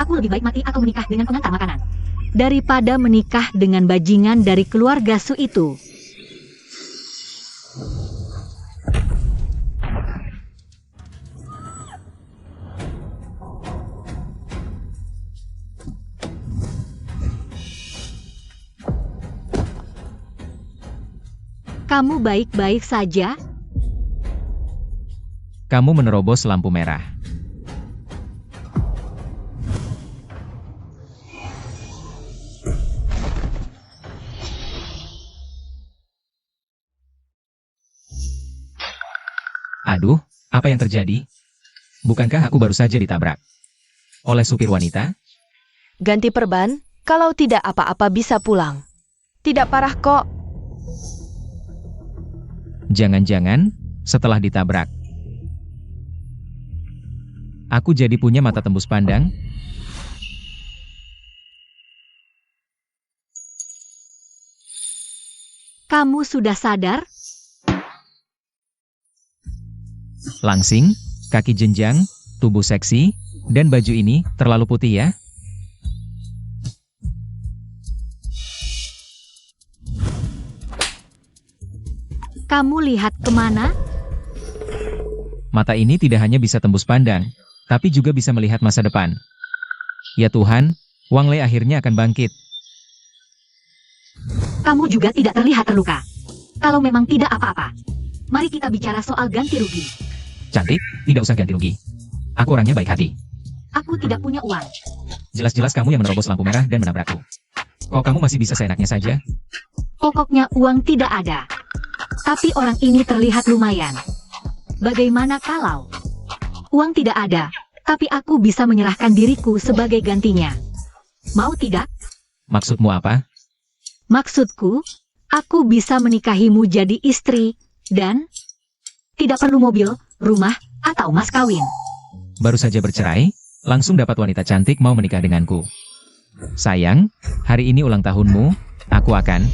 Aku lebih baik mati atau menikah dengan pengantar makanan daripada menikah dengan bajingan dari keluarga Su itu. Kamu baik-baik saja? Kamu menerobos lampu merah. Aduh, apa yang terjadi? Bukankah aku baru saja ditabrak oleh supir wanita? Ganti perban, kalau tidak apa-apa bisa pulang. Tidak parah kok. Jangan-jangan, setelah ditabrak, aku jadi punya mata tembus pandang? Kamu sudah sadar? Langsing, kaki jenjang, tubuh seksi, dan baju ini terlalu putih ya? Kamu lihat kemana? Mata ini tidak hanya bisa tembus pandang, tapi juga bisa melihat masa depan. Ya Tuhan, Wang Lei akhirnya akan bangkit. Kamu juga tidak terlihat terluka. Kalau memang tidak apa-apa, mari kita bicara soal ganti rugi. Cantik, tidak usah ganti rugi. Aku orangnya baik hati. Aku tidak punya uang. Jelas-jelas kamu yang menerobos lampu merah dan menabrakku. Kok kamu masih bisa seenaknya saja? Pokoknya uang tidak ada. Tapi orang ini terlihat lumayan. Bagaimana kalau uang tidak ada, tapi aku bisa menyerahkan diriku sebagai gantinya? Mau tidak? Maksudmu apa? Maksudku, aku bisa menikahimu jadi istri, dan tidak perlu mobil, rumah, atau mas kawin. Baru saja bercerai, langsung dapat wanita cantik mau menikah denganku. Sayang, hari ini ulang tahunmu, aku akan...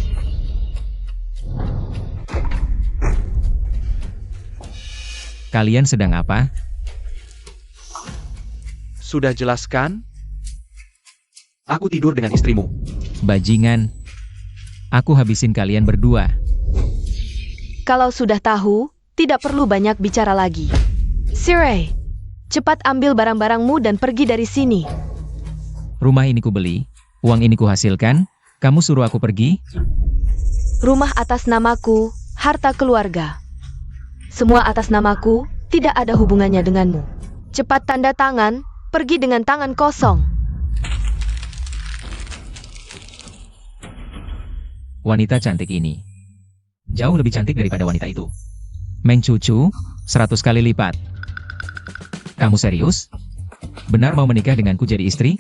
Kalian sedang apa? Sudah jelaskan? Aku tidur dengan istrimu. Bajingan. Aku habisin kalian berdua. Kalau sudah tahu, tidak perlu banyak bicara lagi. Sirei, cepat ambil barang-barangmu dan pergi dari sini. Rumah ini kubeli, uang ini kuhasilkan, kamu suruh aku pergi? Rumah atas namaku, harta keluarga. Semua atas namaku, tidak ada hubungannya denganmu. Cepat tanda tangan, pergi dengan tangan kosong. Wanita cantik ini jauh lebih cantik daripada wanita itu. Mencucu, 100 kali lipat. Kamu serius? Benar mau menikah denganku jadi istri?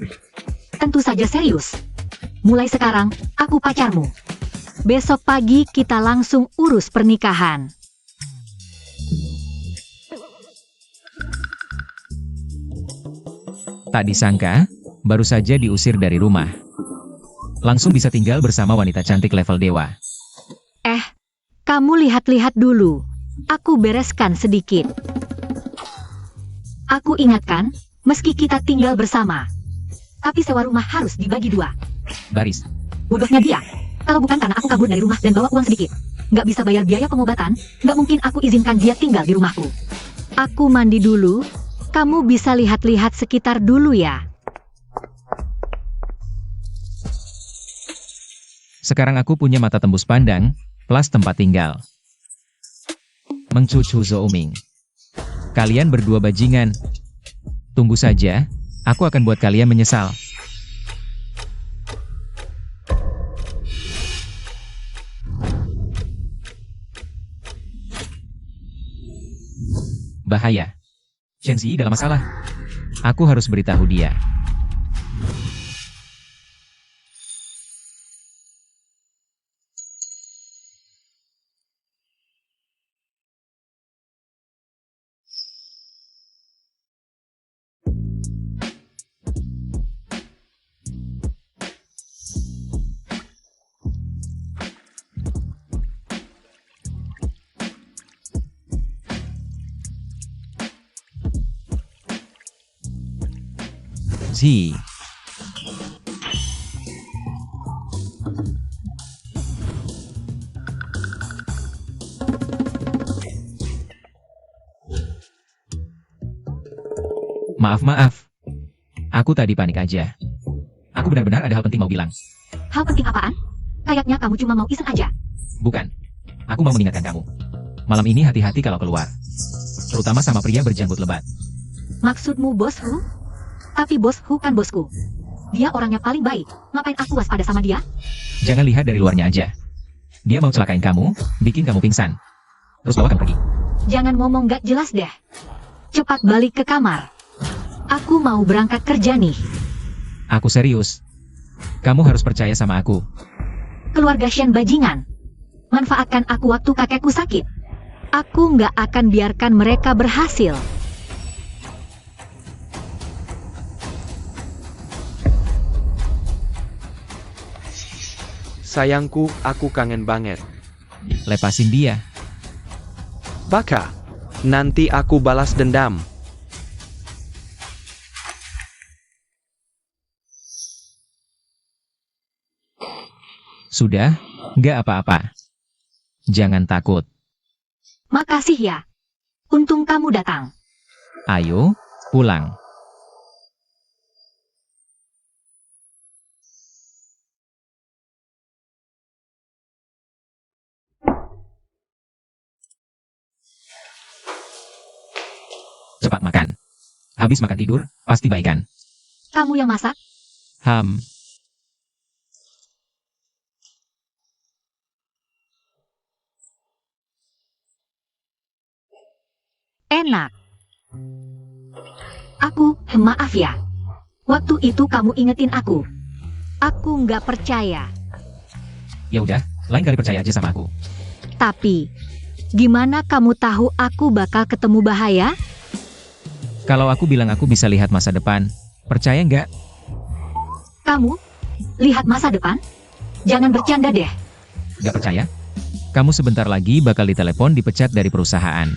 Tentu saja serius. Mulai sekarang, aku pacarmu. Besok pagi kita langsung urus pernikahan. Tak disangka, baru saja diusir dari rumah. Langsung bisa tinggal bersama wanita cantik level dewa. Kamu lihat-lihat dulu. Aku bereskan sedikit. Aku ingatkan, meski kita tinggal bersama, tapi sewa rumah harus dibagi dua. Baris. Bodohnya dia. Kalau bukan karena aku kabur dari rumah dan bawa uang sedikit, nggak bisa bayar biaya pengobatan, nggak mungkin aku izinkan dia tinggal di rumahku. Aku mandi dulu. Kamu bisa lihat-lihat sekitar dulu ya. Sekarang aku punya mata tembus pandang, plus tempat tinggal. Mengcucu Zooming. Kalian berdua bajingan. Tunggu saja, aku akan buat kalian menyesal. Bahaya. Chen Zi dalam masalah. Aku harus beritahu dia. Zi, Maaf. Aku tadi panik aja. Aku benar-benar ada hal penting mau bilang. Hal penting apaan? Kayaknya kamu cuma mau iseng aja. Bukan. Aku mau mengingatkan kamu. Malam ini hati-hati kalau keluar. Terutama sama pria berjanggut lebat. Maksudmu Bos Hu? Tapi Bos Hu kan bosku. Dia orangnya paling baik. Ngapain aku waspada sama dia? Jangan lihat dari luarnya aja. Dia mau celakain kamu, bikin kamu pingsan. Terus bawakan pergi. Jangan ngomong gak jelas deh. Cepat balik ke kamar. Aku mau berangkat kerja nih. Aku serius. Kamu harus percaya sama aku. Keluarga Shen bajingan. Manfaatkan aku waktu kakekku sakit. Aku nggak akan biarkan mereka berhasil. Sayangku, aku kangen banget. Lepasin dia. Baka, nanti aku balas dendam. Sudah, nggak apa-apa. Jangan takut. Makasih ya. Untung kamu datang. Ayo, pulang. Cepat makan. Habis makan tidur, pasti baikan. Kamu yang masak? Ham. Enak. Maaf ya. Waktu itu kamu ingetin aku. Aku nggak percaya. Ya udah, lain kali percaya aja sama aku. Tapi, gimana kamu tahu aku bakal ketemu bahaya? Kalau aku bilang aku bisa lihat masa depan, percaya nggak? Kamu? Lihat masa depan? Jangan bercanda deh. Nggak percaya? Kamu sebentar lagi bakal ditelepon dipecat dari perusahaan.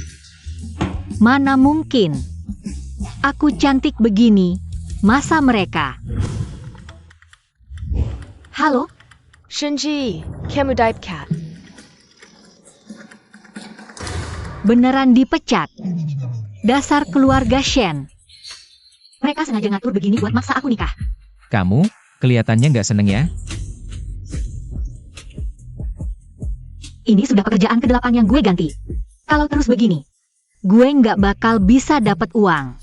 Mana mungkin? Aku cantik begini. Masa mereka? Halo? Shinji, kamu dipecat. Beneran dipecat? Dasar keluarga Shen. Mereka sengaja ngatur begini buat maksa aku nikah. Kamu, kelihatannya nggak seneng ya? Ini sudah pekerjaan ke-8 yang gue ganti. Kalau terus begini, gue nggak bakal bisa dapat uang.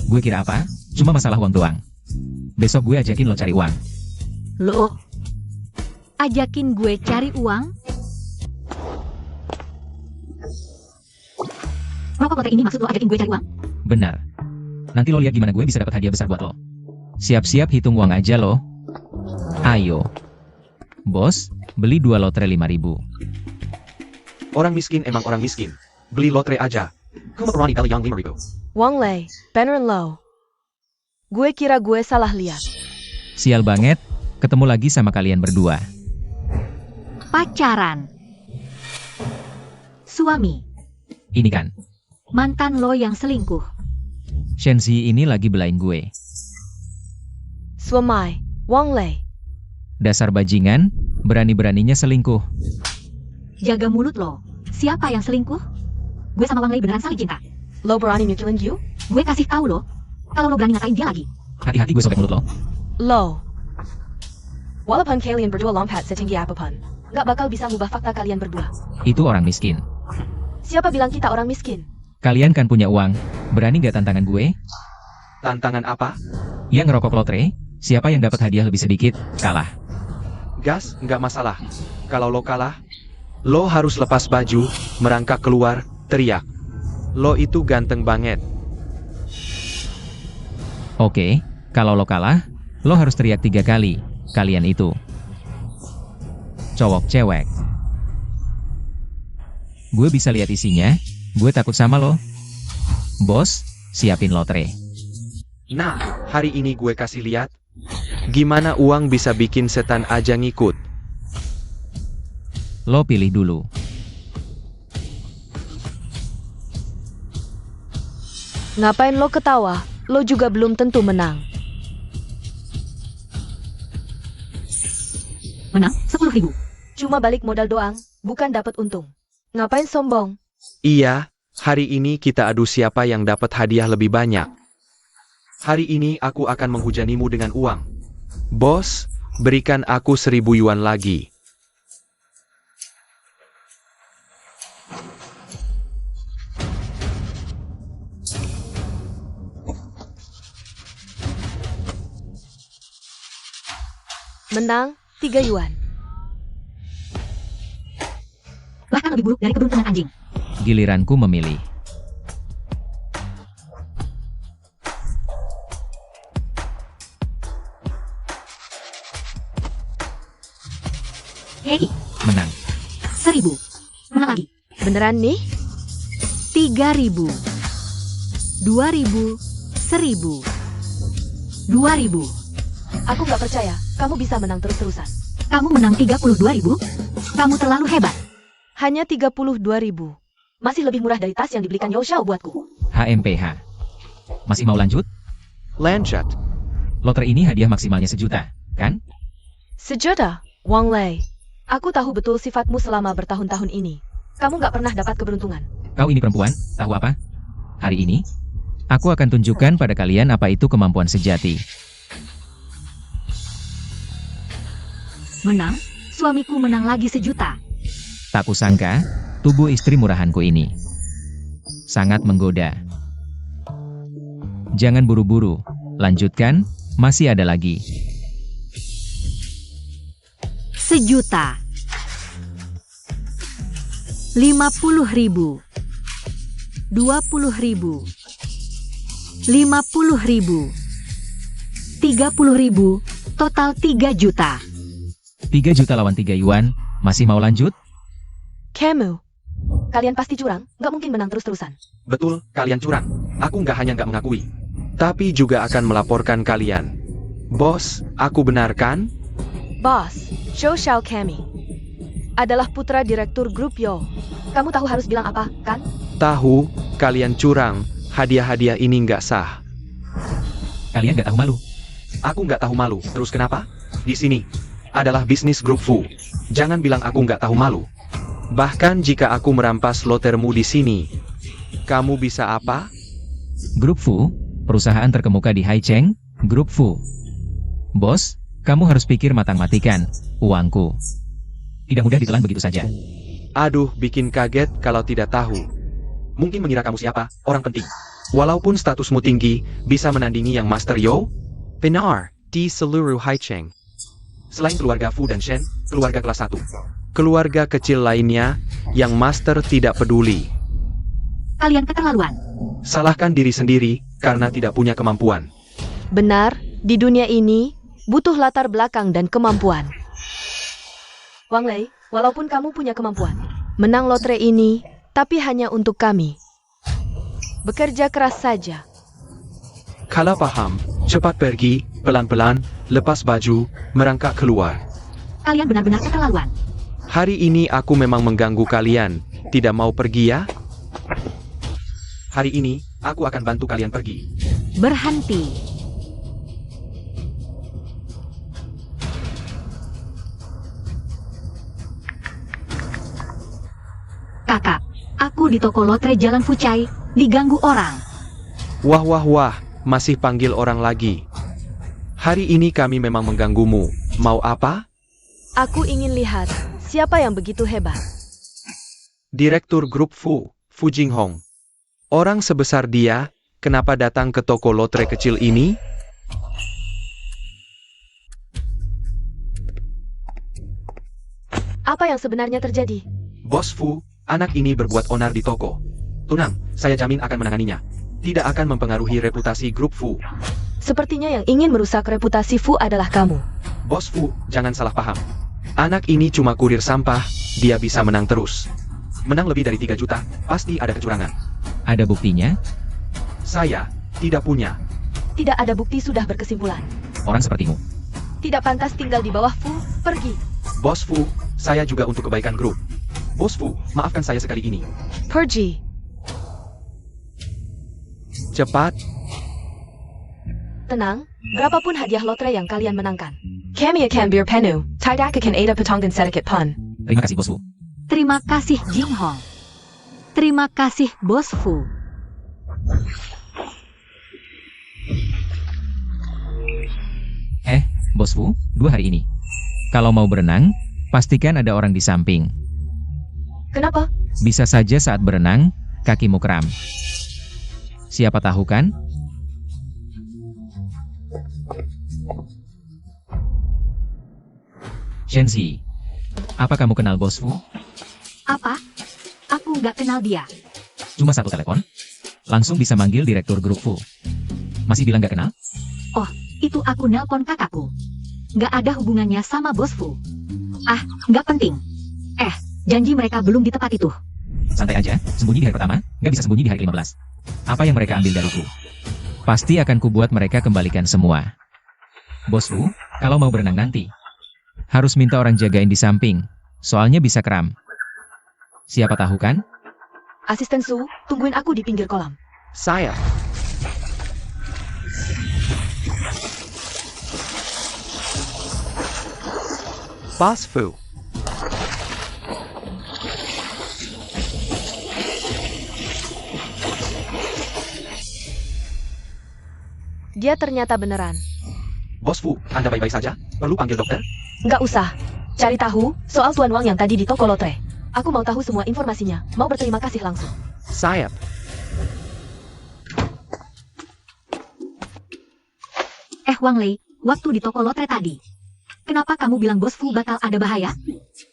Gue kira apa? Cuma masalah uang doang. Besok gue ajakin lo cari uang. Lo ajakin gue cari uang? Rokok lotre ini maksud lo ajakin gue cari uang? Benar. Nanti lo lihat gimana gue bisa dapat hadiah besar buat lo. Siap-siap hitung uang aja lo. Ayo. Bos, beli 2 lotre 5.000. Orang miskin emang orang miskin. Beli lotre aja. Kamu berani kali yang 5.000. Wang Lei, beneran lo. Gue kira gue salah lihat. Sial banget, ketemu lagi sama kalian berdua. Pacaran. Suami. Ini kan, Mantan lo yang selingkuh. Shenzi ini lagi belain gue. Suamai, Wang Lei. Dasar bajingan, berani-beraninya selingkuh. Jaga mulut lo. Siapa yang selingkuh? Gue sama Wang Lei beneran saling cinta. Lo berani nyukilin you? Gue kasih tahu lo. Kalau lo berani ngatain dia lagi. Hati-hati gue sobek mulut lo. Lo. Walaupun kalian berdua lompat setinggi apapun, gak bakal bisa ngubah fakta kalian berdua. Itu orang miskin. Siapa bilang kita orang miskin? Kalian kan punya uang, berani gak tantangan gue? Tantangan apa? Yang ngerokok lotre, siapa yang dapat hadiah lebih sedikit, kalah. Gas, nggak masalah. Kalau lo kalah, lo harus lepas baju, merangkak keluar, teriak. Lo itu ganteng banget. Oke, kalau lo kalah, lo harus teriak 3 kali, kalian itu. Cowok cewek. Gue bisa lihat isinya, gue takut sama lo. Bos, siapin lotre. Nah, hari ini gue kasih lihat. Gimana uang bisa bikin setan aja ngikut. Lo pilih dulu. Ngapain lo ketawa? Lo juga belum tentu menang. Menang 10.000. Cuma balik modal doang, bukan dapat untung. Ngapain sombong? Iya, hari ini kita adu siapa yang dapat hadiah lebih banyak. Hari ini aku akan menghujanimu dengan uang. Bos, berikan aku 1.000 yuan lagi. Menang 3 yuan. Bahkan lebih buruk dari keberuntungan anjing. Giliranku memilih. Hei, Menang. 1.000. Mana lagi? Beneran nih? 3.000. 2.000. 1.000. 2.000. Aku nggak percaya, kamu bisa menang terus-terusan. Kamu menang 32.000? Kamu terlalu hebat. Hanya 32.000. Masih lebih murah dari tas yang dibelikan Yao Xiao buatku. HMPH. Masih mau lanjut? Lanjut. Lotre ini hadiah maksimalnya 1 juta, kan? 1 juta, Wang Lei. Aku tahu betul sifatmu selama bertahun-tahun ini. Kamu nggak pernah dapat keberuntungan. Kau ini perempuan, tahu apa? Hari ini, aku akan tunjukkan pada kalian apa itu kemampuan sejati. Menang? Suamiku menang lagi 1 juta. Tak kusangka, tubuh istri murahanku ini sangat menggoda. Jangan buru-buru, lanjutkan, masih ada lagi. 1 juta. 50.000. 20.000. 50.000. 30.000. Total 3 juta. 3 juta lawan 3 yuan, masih mau lanjut? Kamu. Kalian pasti curang, nggak mungkin menang terus-terusan. Betul, kalian curang. Aku hanya nggak mengakui. Tapi juga akan melaporkan kalian. Bos, aku benar kan? Bos, Zhou Xiao Kami adalah putra direktur grup Yo. Kamu tahu harus bilang apa, kan? Tahu, kalian curang. Hadiah-hadiah ini nggak sah. Kalian gak tahu malu. Aku nggak tahu malu. Terus kenapa? Di sini adalah bisnis grup Fu. Jangan bilang aku nggak tahu malu. Bahkan jika aku merampas lotermu di sini, kamu bisa apa? Grup Fu, perusahaan terkemuka di Haicheng, Grup Fu. Bos, kamu harus pikir matang-matikan, uangku tidak mudah ditelan begitu saja. Aduh, bikin kaget kalau tidak tahu. Mungkin mengira kamu siapa, orang penting. Walaupun statusmu tinggi, bisa menandingi yang Master Yo? Benar, di seluruh Haicheng. Selain keluarga Fu dan Shen, keluarga kelas 1. Keluarga kecil lainnya, yang Master tidak peduli. Kalian keterlaluan. Salahkan diri sendiri, karena tidak punya kemampuan. Benar, di dunia ini, butuh latar belakang dan kemampuan. Wang Lei, walaupun kamu punya kemampuan, menang lotre ini, tapi hanya untuk kami. Bekerja keras saja. Kalau paham, cepat pergi, pelan-pelan, lepas baju, merangkak keluar. Kalian benar-benar keterlaluan. Hari ini aku memang mengganggu kalian, tidak mau pergi ya? Hari ini, aku akan bantu kalian pergi. Berhenti. Kakak, aku di toko lotre Jalan Fucai, diganggu orang. Wah wah wah, masih panggil orang lagi. Hari ini kami memang mengganggumu. Mau apa? Aku ingin lihat, siapa yang begitu hebat. Direktur grup Fu, Fu Jinghong. Orang sebesar dia, kenapa datang ke toko lotre kecil ini? Apa yang sebenarnya terjadi? Bos Fu, anak ini berbuat onar di toko. Tenang, saya jamin akan menanganinya. Tidak akan mempengaruhi reputasi grup Fu. Sepertinya yang ingin merusak reputasi Fu adalah kamu. Bos Fu, jangan salah paham. Anak ini cuma kurir sampah, dia bisa menang terus. Menang lebih dari 3 juta, pasti ada kecurangan. Ada buktinya? Saya tidak punya. Tidak ada bukti sudah berkesimpulan. Orang sepertimu. Tidak pantas tinggal di bawah Fu, pergi. Bos Fu, saya juga untuk kebaikan grup. Bos Fu, maafkan saya sekali ini. Pergi. Cepat. Tenang, berapapun hadiah lotre yang kalian menangkan. Kami akan berpenuh, tidak akan ada potong dan sedikit pun. Terima kasih, Bos Fu. Terima kasih Jinghong. Terima kasih Bos Fu. Bos Fu, 2 hari ini. Kalau mau berenang, pastikan ada orang di samping. Kenapa? Bisa saja saat berenang, kakimu kram. Siapa tahu kan? Shenzi, apa kamu kenal Bos Fu? Apa? Aku nggak kenal dia. Cuma satu telepon, langsung bisa manggil direktur grup Fu. Masih bilang gak kenal? Oh, itu aku nelpon kakakku. Nggak ada hubungannya sama Bos Fu. Ah, nggak penting. Janji mereka belum di tempat itu. Santai aja, sembunyi di hari pertama, gak bisa sembunyi di hari 15. Apa yang mereka ambil dariku? Pasti akan kubuat mereka kembalikan semua. Bos Fu, kalau mau berenang nanti, harus minta orang jagain di samping, soalnya bisa kram. Siapa tahu kan? Asisten Su, tungguin aku di pinggir kolam. Saya. Boss Fu. Dia ternyata beneran. Bos Fu, Anda baik-baik saja? Perlu panggil dokter? Nggak usah. Cari tahu soal Tuan Wang yang tadi di toko lotre. Aku mau tahu semua informasinya. Mau berterima kasih langsung. Saya. Wang Lei, waktu di toko lotre tadi. Kenapa kamu bilang Bos Fu bakal ada bahaya?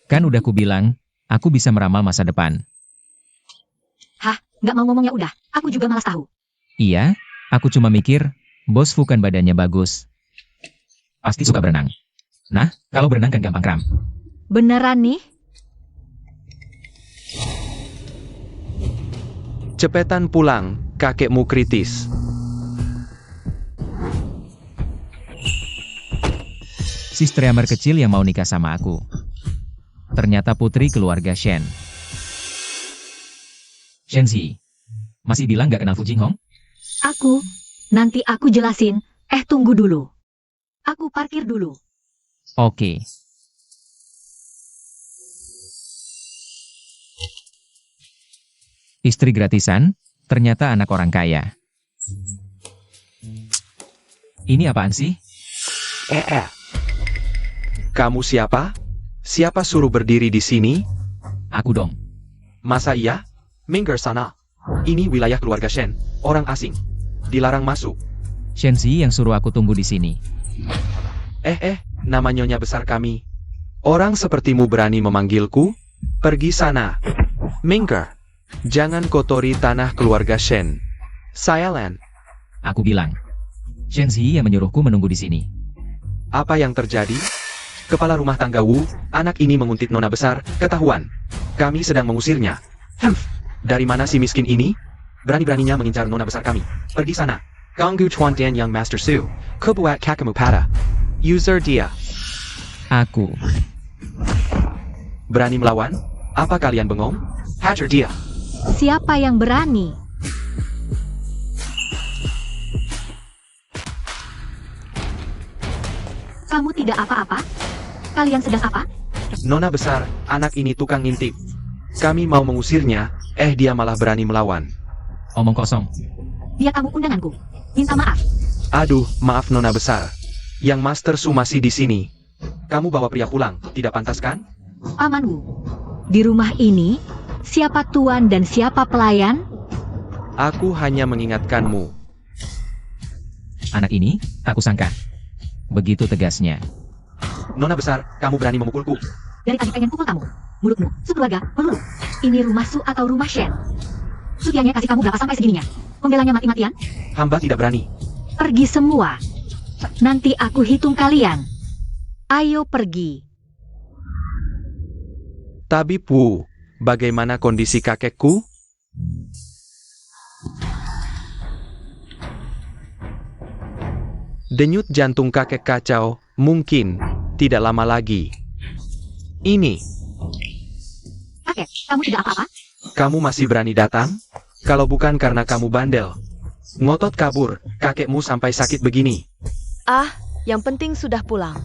Kan udah kubilang, aku bisa meramal masa depan. Hah, nggak mau ngomong ya udah. Aku juga malas tahu. Iya, aku cuma mikir, Bos Fu kan badannya bagus. Pasti suka berenang. Nah, kalau berenang kan gampang kram. Beneran nih? Cepetan pulang, kakekmu kritis. Si streamer kecil yang mau nikah sama aku. Ternyata putri keluarga Shen. Shenzi, masih bilang gak kenal Fu Jinghong? Nanti aku jelasin. Tunggu dulu. Aku parkir dulu. Oke. Istri gratisan, ternyata anak orang kaya. Ini apaan sih? Kamu siapa? Siapa suruh berdiri di sini? Aku dong. Masa iya? Minggir sana. Ini wilayah keluarga Shen, orang asing. Dilarang masuk. Shenzi yang suruh aku tunggu di sini. Nama nyonya besar kami. Orang sepertimu berani memanggilku? Pergi sana. Minggir. Jangan kotori tanah keluarga Shen. Saya Lan. Aku bilang. Shenzi yang menyuruhku menunggu di sini. Apa yang terjadi? Kepala rumah tangga Wu, anak ini menguntit nona besar, ketahuan. Kami sedang mengusirnya. Dari mana si miskin ini? Berani-beraninya mengincar nona besar kami. Pergi sana. Ganggu Chuan Dan Yang Master Su. Kebuat kakamu pada. User dia. Aku. Berani melawan? Apa kalian bengong? Hajar dia. Siapa yang berani? Kamu tidak apa-apa? Kalian sedang apa? Nona besar, anak ini tukang ngintip. Kami mau mengusirnya, dia malah berani melawan. Omong kosong. Dia tamu undanganku. Minta maaf. Aduh, maaf nona besar. Yang Master Su masih di sini. Kamu bawa pria pulang, tidak pantas kan? Paman Wu. Di rumah ini, siapa tuan dan siapa pelayan? Aku hanya mengingatkanmu. Anak ini, tak kusangka. Begitu tegasnya. Nona besar, kamu berani memukulku. Dari tadi pengen pukul kamu. Mulutmu, sekeluarga, melulu. Ini rumah Su atau rumah Shen? Sutianya kasih kamu berapa sampai segininya? Pembelanya mati-matian? Hamba tidak berani. Pergi semua. Nanti aku hitung kalian. Ayo pergi. Tabib Wu, bagaimana kondisi kakekku? Denyut jantung kakek kacau, mungkin tidak lama lagi. Ini, Kakek, kamu tidak apa-apa? kamu masih berani datang? Kalau bukan karena kamu bandel. Ngotot kabur, kakekmu sampai sakit begini. Yang penting sudah pulang.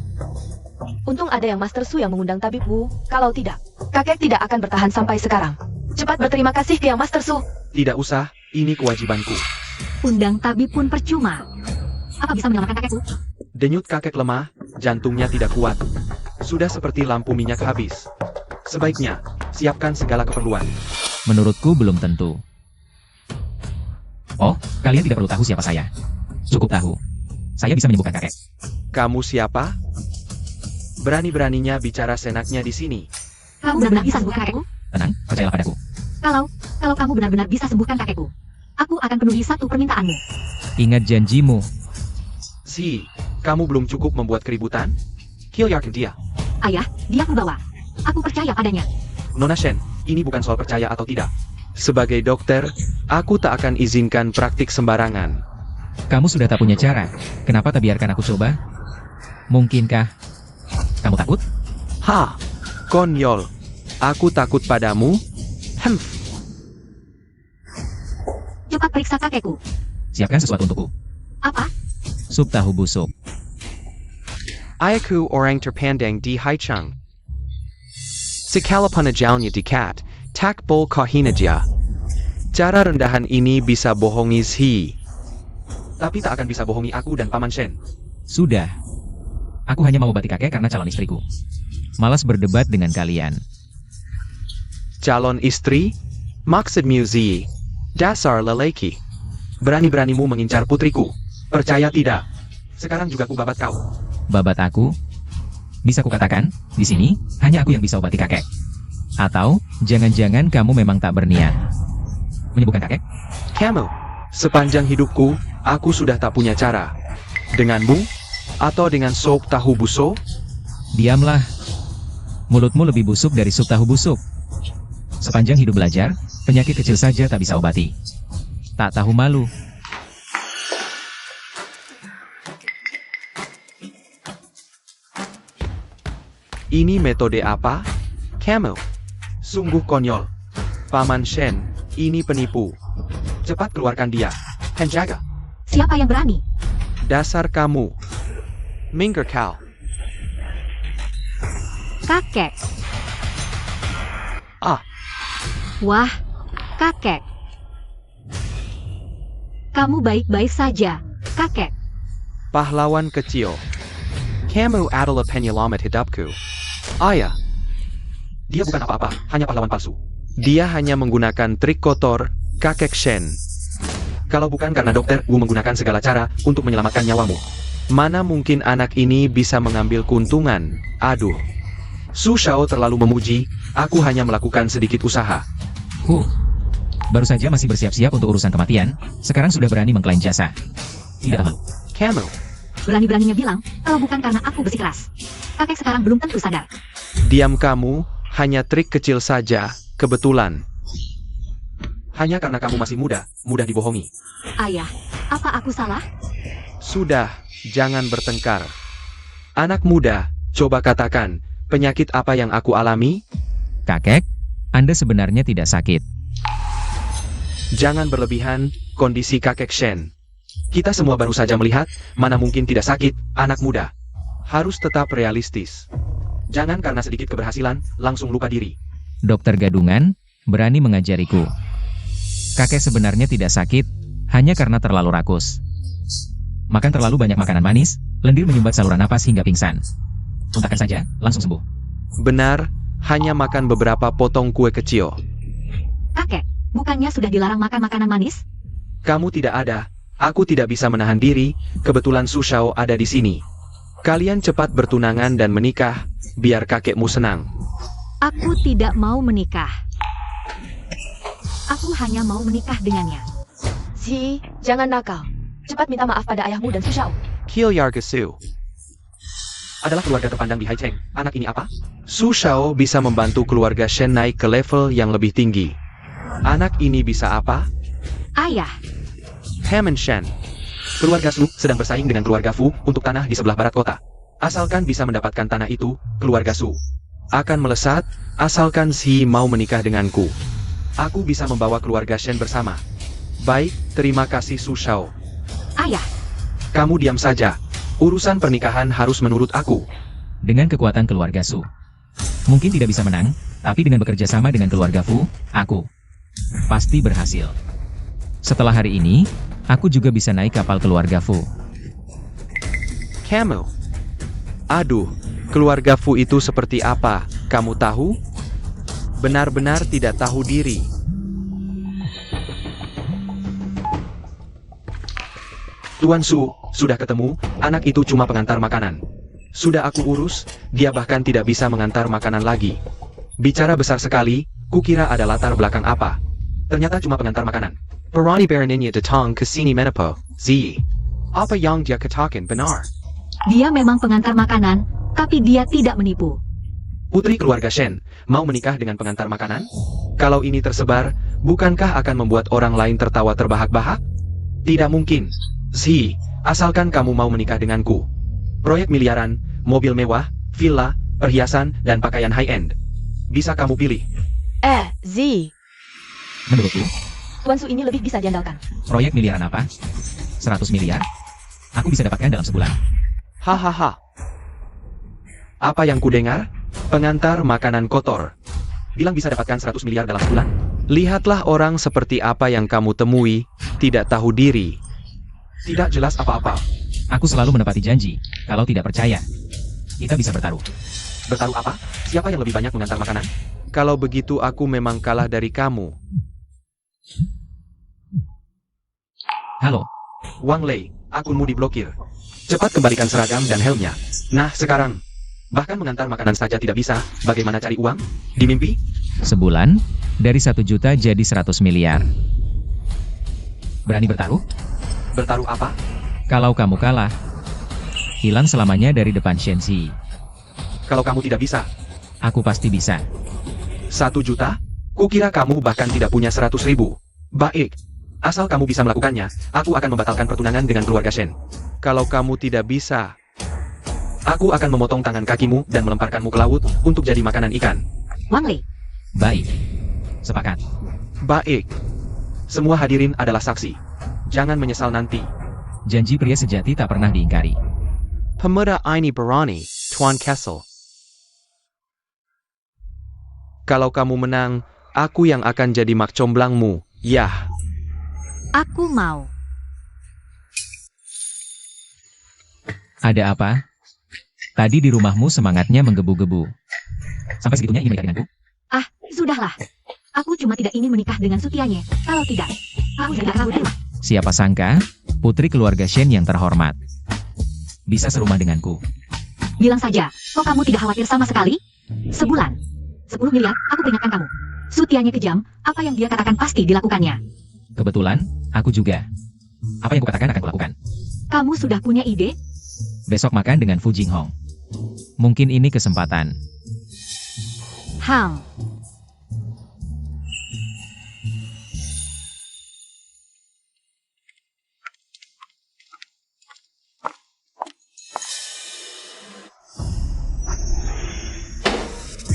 Untung ada yang Master Su yang mengundang Tabib Wu. Kalau tidak, kakek tidak akan bertahan sampai sekarang. Cepat berterima kasih ke yang Master Su. Tidak usah, ini kewajibanku. Undang tabib pun percuma. Apa bisa menyelamatkan kakekku? Denyut kakek lemah, jantungnya tidak kuat. Sudah seperti lampu minyak habis. Sebaiknya, siapkan segala keperluan. Menurutku belum tentu. Oh, kalian tidak perlu tahu siapa saya. Cukup tahu. Saya bisa menyembuhkan kakek. Kamu siapa? Berani-beraninya bicara senaknya di sini. Kamu benar-benar bisa sembuhkan kakekku? Tenang, percayalah padaku. Kalau kamu benar-benar bisa sembuhkan kakekku, aku akan penuhi satu permintaanmu. Ingat janjimu. Si, kamu belum cukup membuat keributan? Kill dia. Ayah, dia aku bawa. Aku percaya padanya. Nona Shen, ini bukan soal percaya atau tidak. Sebagai dokter, aku tak akan izinkan praktik sembarangan. Kamu sudah tak punya cara. Kenapa tak biarkan aku coba? Mungkinkah kamu takut? Ha, konyol. Aku takut padamu? Cepat periksa kakekku. Siapkan sesuatu untukku. Apa? Sup tahu busuk. Ayaku orang terpandang di Haicheng. Sekala penajalnya di kat, tak bol kahinaja. Cara rendahan ini bisa bohongi Si. Tapi tak akan bisa bohongi aku dan Paman Shen. Sudah. Aku hanya mau obati kakek karena calon istriku. Malas berdebat dengan kalian. Calon istri? Maksudmu Zi? Dasar lelaki. Berani-beranimu mengincar putriku. Percaya tidak? Sekarang juga ku babat kau. Babat aku? Bisa kukatakan, di sini, hanya aku yang bisa obati kakek. Atau, jangan-jangan kamu memang tak berniat menyembuhkan kakek? Kamu, sepanjang hidupku, aku sudah tak punya cara. Denganmu? Atau dengan sop tahu busuk? Diamlah. Mulutmu lebih busuk dari sup tahu busuk. Sepanjang hidup belajar, penyakit kecil saja tak bisa obati. Tak tahu malu. Ini metode apa? Kamu. Sungguh konyol. Paman Shen, ini penipu. Cepat keluarkan dia. Penjaga. Siapa yang berani? Dasar kamu. Minggir kau. Kakek. Ah, Wah, kakek. Kamu baik-baik saja, kakek. pahlawan kecil. Kamu adalah penyelamat hidupku. Ayah. Dia bukan apa-apa, hanya pahlawan palsu. Dia hanya menggunakan trik kotor, kakek Shen. Kalau bukan karena dokter Wu menggunakan segala cara untuk menyelamatkan nyawamu. Mana mungkin anak ini bisa mengambil keuntungan? Aduh. Su Shao terlalu memuji, aku hanya melakukan sedikit usaha. Baru saja masih bersiap-siap untuk urusan kematian, sekarang sudah berani mengklaim jasa. Tidak malu. Kamu. Berani-beraninya bilang, kalau bukan karena aku bersikeras. Kakek sekarang belum tentu sadar. Diam kamu, hanya trik kecil saja, kebetulan. Hanya karena kamu masih muda, mudah dibohongi. Ayah, apa aku salah? Sudah, jangan bertengkar. Anak muda, coba katakan, penyakit apa yang aku alami? Kakek, Anda sebenarnya tidak sakit. Jangan berlebihan, kondisi kakek Shen. Kita semua baru saja melihat, mana mungkin tidak sakit, anak muda. Harus tetap realistis. Jangan karena sedikit keberhasilan, langsung lupa diri. Dokter gadungan, berani mengajariku. Kakek sebenarnya tidak sakit, hanya karena terlalu rakus. Makan terlalu banyak makanan manis, lendir menyumbat saluran napas hingga pingsan. Muntahkan saja, langsung sembuh. Benar, hanya makan beberapa potong kue kecil. Kakek, bukannya sudah dilarang makan makanan manis? Kamu tidak ada, aku tidak bisa menahan diri, kebetulan Su Shao ada di sini. Kalian cepat bertunangan dan menikah, biar kakekmu senang. Aku tidak mau menikah. Aku hanya mau menikah dengannya. Si, jangan nakal. Cepat minta maaf pada ayahmu dan Su Shao. Kilyargasu adalah keluarga terpandang di Haicheng. Anak ini apa? Su Shao bisa membantu keluarga Shen naik ke level yang lebih tinggi. Anak ini bisa apa? Ayah, Paman Shen. Keluarga Su sedang bersaing dengan keluarga Fu untuk tanah di sebelah barat kota. Asalkan bisa mendapatkan tanah itu, keluarga Su akan melesat, asalkan Si mau menikah denganku. Aku bisa membawa keluarga Shen bersama. Baik, terima kasih Su Shao. ayah, Kamu diam saja. Urusan pernikahan harus menurut aku. Dengan kekuatan keluarga Su, mungkin tidak bisa menang, tapi dengan bekerja sama dengan keluarga Fu, aku pasti berhasil. Setelah hari ini, aku juga bisa naik kapal keluarga Fu. Kamu. Aduh, keluarga Fu itu seperti apa? Kamu tahu? Benar-benar tidak tahu diri. Tuan Su, sudah ketemu, anak itu cuma pengantar makanan. Sudah aku urus, dia bahkan tidak bisa mengantar makanan lagi. Bicara besar sekali, kukira ada latar belakang apa. Ternyata cuma pengantar makanan. Berani beraninya datang ke sini menipu, Z. Apa yang dia katakan benar? Dia memang pengantar makanan, tapi dia tidak menipu. Putri keluarga Shen, mau menikah dengan pengantar makanan? Kalau ini tersebar, bukankah akan membuat orang lain tertawa terbahak-bahak? Tidak mungkin. Z, asalkan kamu mau menikah denganku. Proyek miliaran, mobil mewah, villa, perhiasan, dan pakaian high-end. Bisa kamu pilih. Z. Menurutku, Tuan Su ini lebih bisa diandalkan. proyek miliaran apa? 100 miliar? Aku bisa dapatkan dalam sebulan. Hahaha. Apa yang kudengar? Pengantar makanan kotor. Bilang bisa dapatkan 100 miliar dalam sebulan? Lihatlah orang seperti apa yang kamu temui, tidak tahu diri. Tidak jelas apa-apa. Aku selalu menepati janji. Kalau tidak percaya, kita bisa bertaruh. Bertaruh apa? Siapa yang lebih banyak mengantar makanan? Kalau begitu aku memang kalah dari kamu. Halo, Wang Lei, akunmu diblokir. Cepat kembalikan seragam dan helmnya. Nah, sekarang. Bahkan mengantar makanan saja tidak bisa. Bagaimana cari uang? Di mimpi? sebulan, dari 1 juta jadi 100 miliar. Berani bertaruh? Bertaruh apa? Kalau kamu kalah, hilang selamanya dari depan Shenxi. Kalau kamu tidak bisa. Aku pasti bisa. 1 juta? Kukira kamu bahkan tidak punya 100.000. Baik. Asal kamu bisa melakukannya, aku akan membatalkan pertunangan dengan keluarga Shen. Kalau kamu tidak bisa, aku akan memotong tangan kakimu dan melemparkanmu ke laut untuk jadi makanan ikan. Wang Lei, Baik. Sepakat. Baik. Semua hadirin adalah saksi. Jangan menyesal nanti. Janji pria sejati tak pernah diingkari. Pemuda ini berani, Tuan Kessel. Kalau kamu menang, aku yang akan jadi mak comblangmu. Yah. aku mau. Ada apa? Tadi di rumahmu semangatnya menggebu-gebu. Sampai segitunya ingin menikah denganku? Ah, sudahlah. Aku cuma tidak ingin menikah dengan Sutianya. Kalau tidak, aku tidak tahu dulu. Siapa sangka, putri keluarga Shen yang terhormat bisa serumah denganku. Bilang saja, kok kamu tidak khawatir sama sekali? Sebulan. 10 miliar, aku peringatkan kamu. Sutianya kejam, apa yang dia katakan pasti dilakukannya. Kebetulan, aku juga. Apa yang kukatakan akan kulakukan. Kamu sudah punya ide? Besok makan dengan Fu Jinghong. Mungkin ini kesempatan. Hang.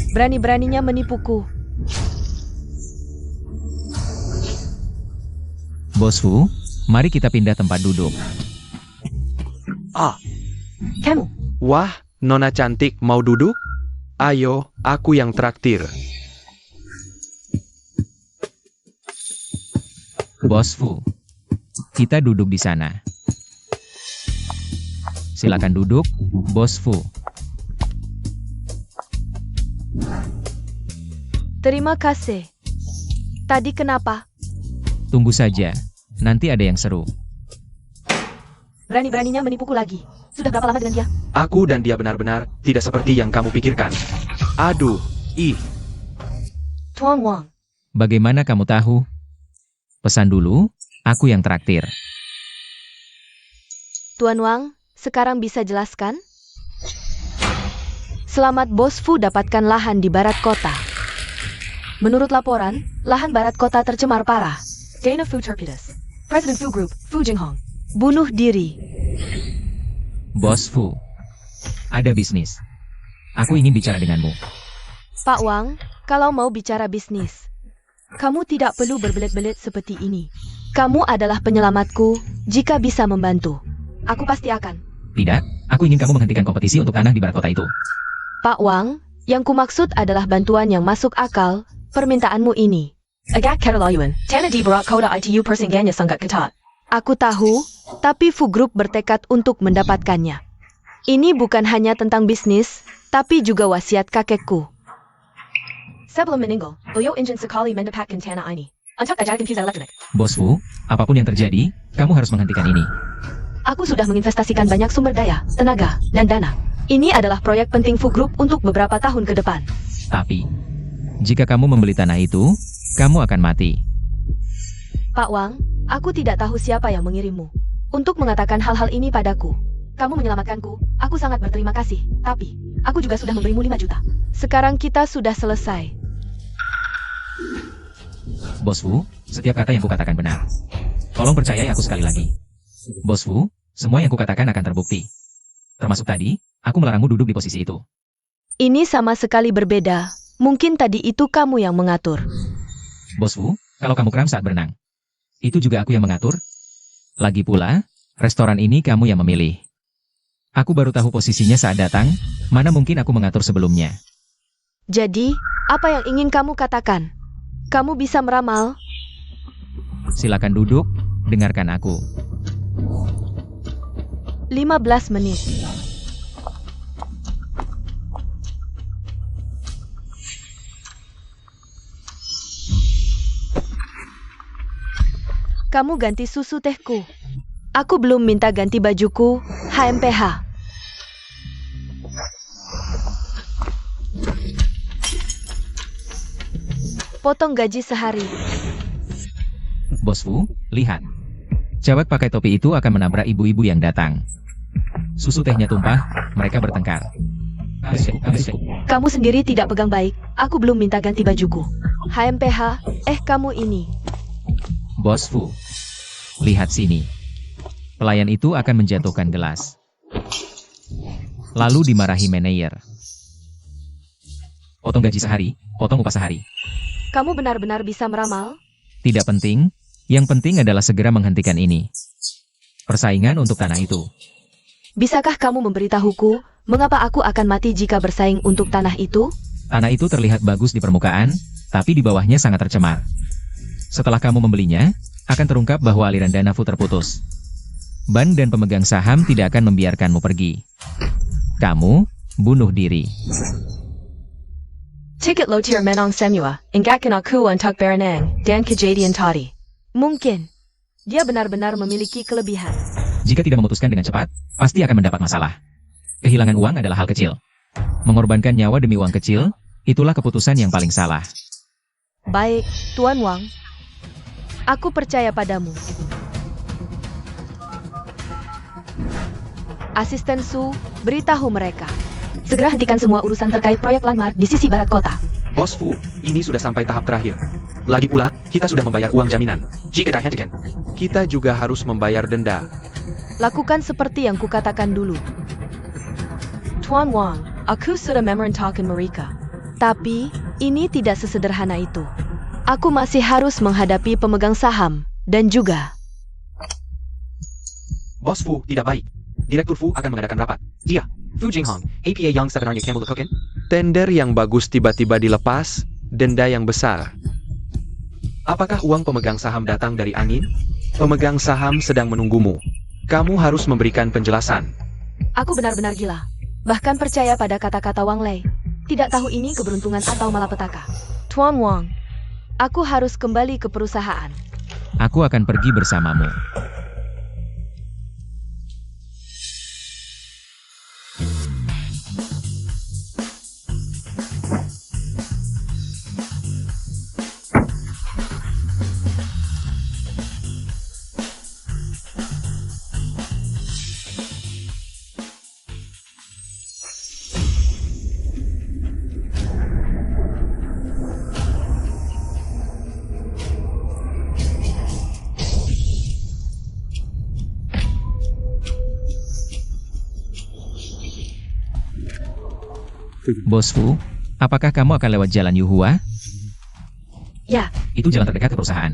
Berani-beraninya menipuku. Bos Fu, mari kita pindah tempat duduk. Ah, Kamu. wah, Nona cantik mau duduk? Ayo, aku yang traktir. Bos Fu, kita duduk di sana. Silakan duduk, Bos Fu. Terima kasih. Tadi kenapa? Tunggu saja, nanti ada yang seru. Berani-beraninya menipuku lagi. Sudah berapa lama dengan dia? Aku dan dia benar-benar tidak seperti yang kamu pikirkan. Aduh, Tuan Wang. Bagaimana kamu tahu? Pesan dulu, aku yang traktir. Tuan Wang, sekarang bisa jelaskan? Selamat Bos Fu dapatkan lahan di barat kota. Menurut laporan, lahan barat kota tercemar parah. Dana Fu Torpedos. President Fu Group, Fu Jinghong. Bunuh diri. Bos Fu, ada bisnis. Aku ingin bicara denganmu. Pak Wang, kalau mau bicara bisnis, kamu tidak perlu berbelit-belit seperti ini. Kamu adalah penyelamatku, jika bisa membantu. Aku pasti akan. Tidak, aku ingin kamu menghentikan kompetisi untuk tanah di barat kota itu. Pak Wang, yang kumaksud adalah bantuan yang masuk akal, permintaanmu ini. Agak keterlaluan, tanah di barat kota itu persinggahannya sangat ketat. Aku tahu, tapi Fu Group bertekad untuk mendapatkannya. Ini bukan hanya tentang bisnis, tapi juga wasiat kakekku. Sebelum meninggal, beliau ingin sekali mendapatkan tanah ini untuk ajaran fuse elektrik. Bos Fu, apapun yang terjadi, kamu harus menghentikan ini. Aku sudah menginvestasikan banyak sumber daya, tenaga, dan dana. Ini adalah proyek penting Fu Group untuk beberapa tahun ke depan. Tapi, jika kamu membeli tanah itu, kamu akan mati. Pak Wang, aku tidak tahu siapa yang mengirimmu untuk mengatakan hal-hal ini padaku. Kamu menyelamatkanku, aku sangat berterima kasih. Tapi, aku juga sudah memberimu 5 juta. Sekarang kita sudah selesai. Bos Fu, setiap kata yang kukatakan benar. Tolong percayai aku sekali lagi. Bos Fu, semua yang kukatakan akan terbukti. Termasuk tadi, aku melarangmu duduk di posisi itu. Ini sama sekali berbeda. Mungkin tadi itu kamu yang mengatur. Bos Fu, kalau kamu kram saat berenang, itu juga aku yang mengatur. Lagi pula, restoran ini kamu yang memilih. Aku baru tahu posisinya saat datang, mana mungkin aku mengatur sebelumnya. Jadi, apa yang ingin kamu katakan? Kamu bisa meramal? Silakan duduk, dengarkan aku. 15 menit. Kamu ganti susu tehku. Aku belum minta ganti bajuku, HMPH. Potong gaji sehari. Bos Fu, lihat. Cewek pakai topi itu akan menabrak ibu-ibu yang datang. Susu tehnya tumpah, mereka bertengkar. Kamu sendiri tidak pegang baik, aku belum minta ganti bajuku. HMPH, kamu ini. Bos Fu, lihat sini. Pelayan itu akan menjatuhkan gelas. Lalu dimarahi manajer. Potong gaji sehari, potong upah sehari. Kamu benar-benar bisa meramal? Tidak penting, yang penting adalah segera menghentikan ini. Persaingan untuk tanah itu. Bisakah kamu memberitahuku, mengapa aku akan mati jika bersaing untuk tanah itu? Tanah itu terlihat bagus di permukaan, tapi di bawahnya sangat tercemar. Setelah kamu membelinya, akan terungkap bahwa aliran dana Fu terputus. Bank dan pemegang saham tidak akan membiarkanmu pergi. Kamu bunuh diri. Tiket lotir menang semua, ingkatkan aku untuk berenang, dan kejadian tadi. Mungkin, dia benar-benar memiliki kelebihan. Jika tidak memutuskan dengan cepat, pasti akan mendapat masalah. Kehilangan uang adalah hal kecil. Mengorbankan nyawa demi uang kecil, itulah keputusan yang paling salah. Baik, Tuan Wang. Aku percaya padamu. Asisten Su, beritahu mereka. Segera hentikan semua urusan terkait proyek landmark di sisi barat kota. Bos Fu, ini sudah sampai tahap terakhir. Lagi pula, kita sudah membayar uang jaminan. Jika tidak hentikan, kita juga harus membayar denda. Lakukan seperti yang kukatakan dulu. Tuan Wang, aku sudah memerintahkan mereka. Tapi, ini tidak sesederhana itu. Aku masih harus menghadapi pemegang saham, dan juga... Bos Fu tidak baik. Direktur Fu akan mengadakan rapat. Dia, Fu Jinghong, APA yang sebenarnya Campbell Cookin. Tender yang bagus tiba-tiba dilepas, denda yang besar. Apakah uang pemegang saham datang dari angin? Pemegang saham sedang menunggumu. Kamu harus memberikan penjelasan. Aku benar-benar gila. Bahkan percaya pada kata-kata Wang Lei. Tidak tahu ini keberuntungan atau malapetaka. Tuan Wang, aku harus kembali ke perusahaan. Aku akan pergi bersamamu. Bos Fu, apakah kamu akan lewat jalan Yuhua? Ya, Itu jalan terdekat ke perusahaan.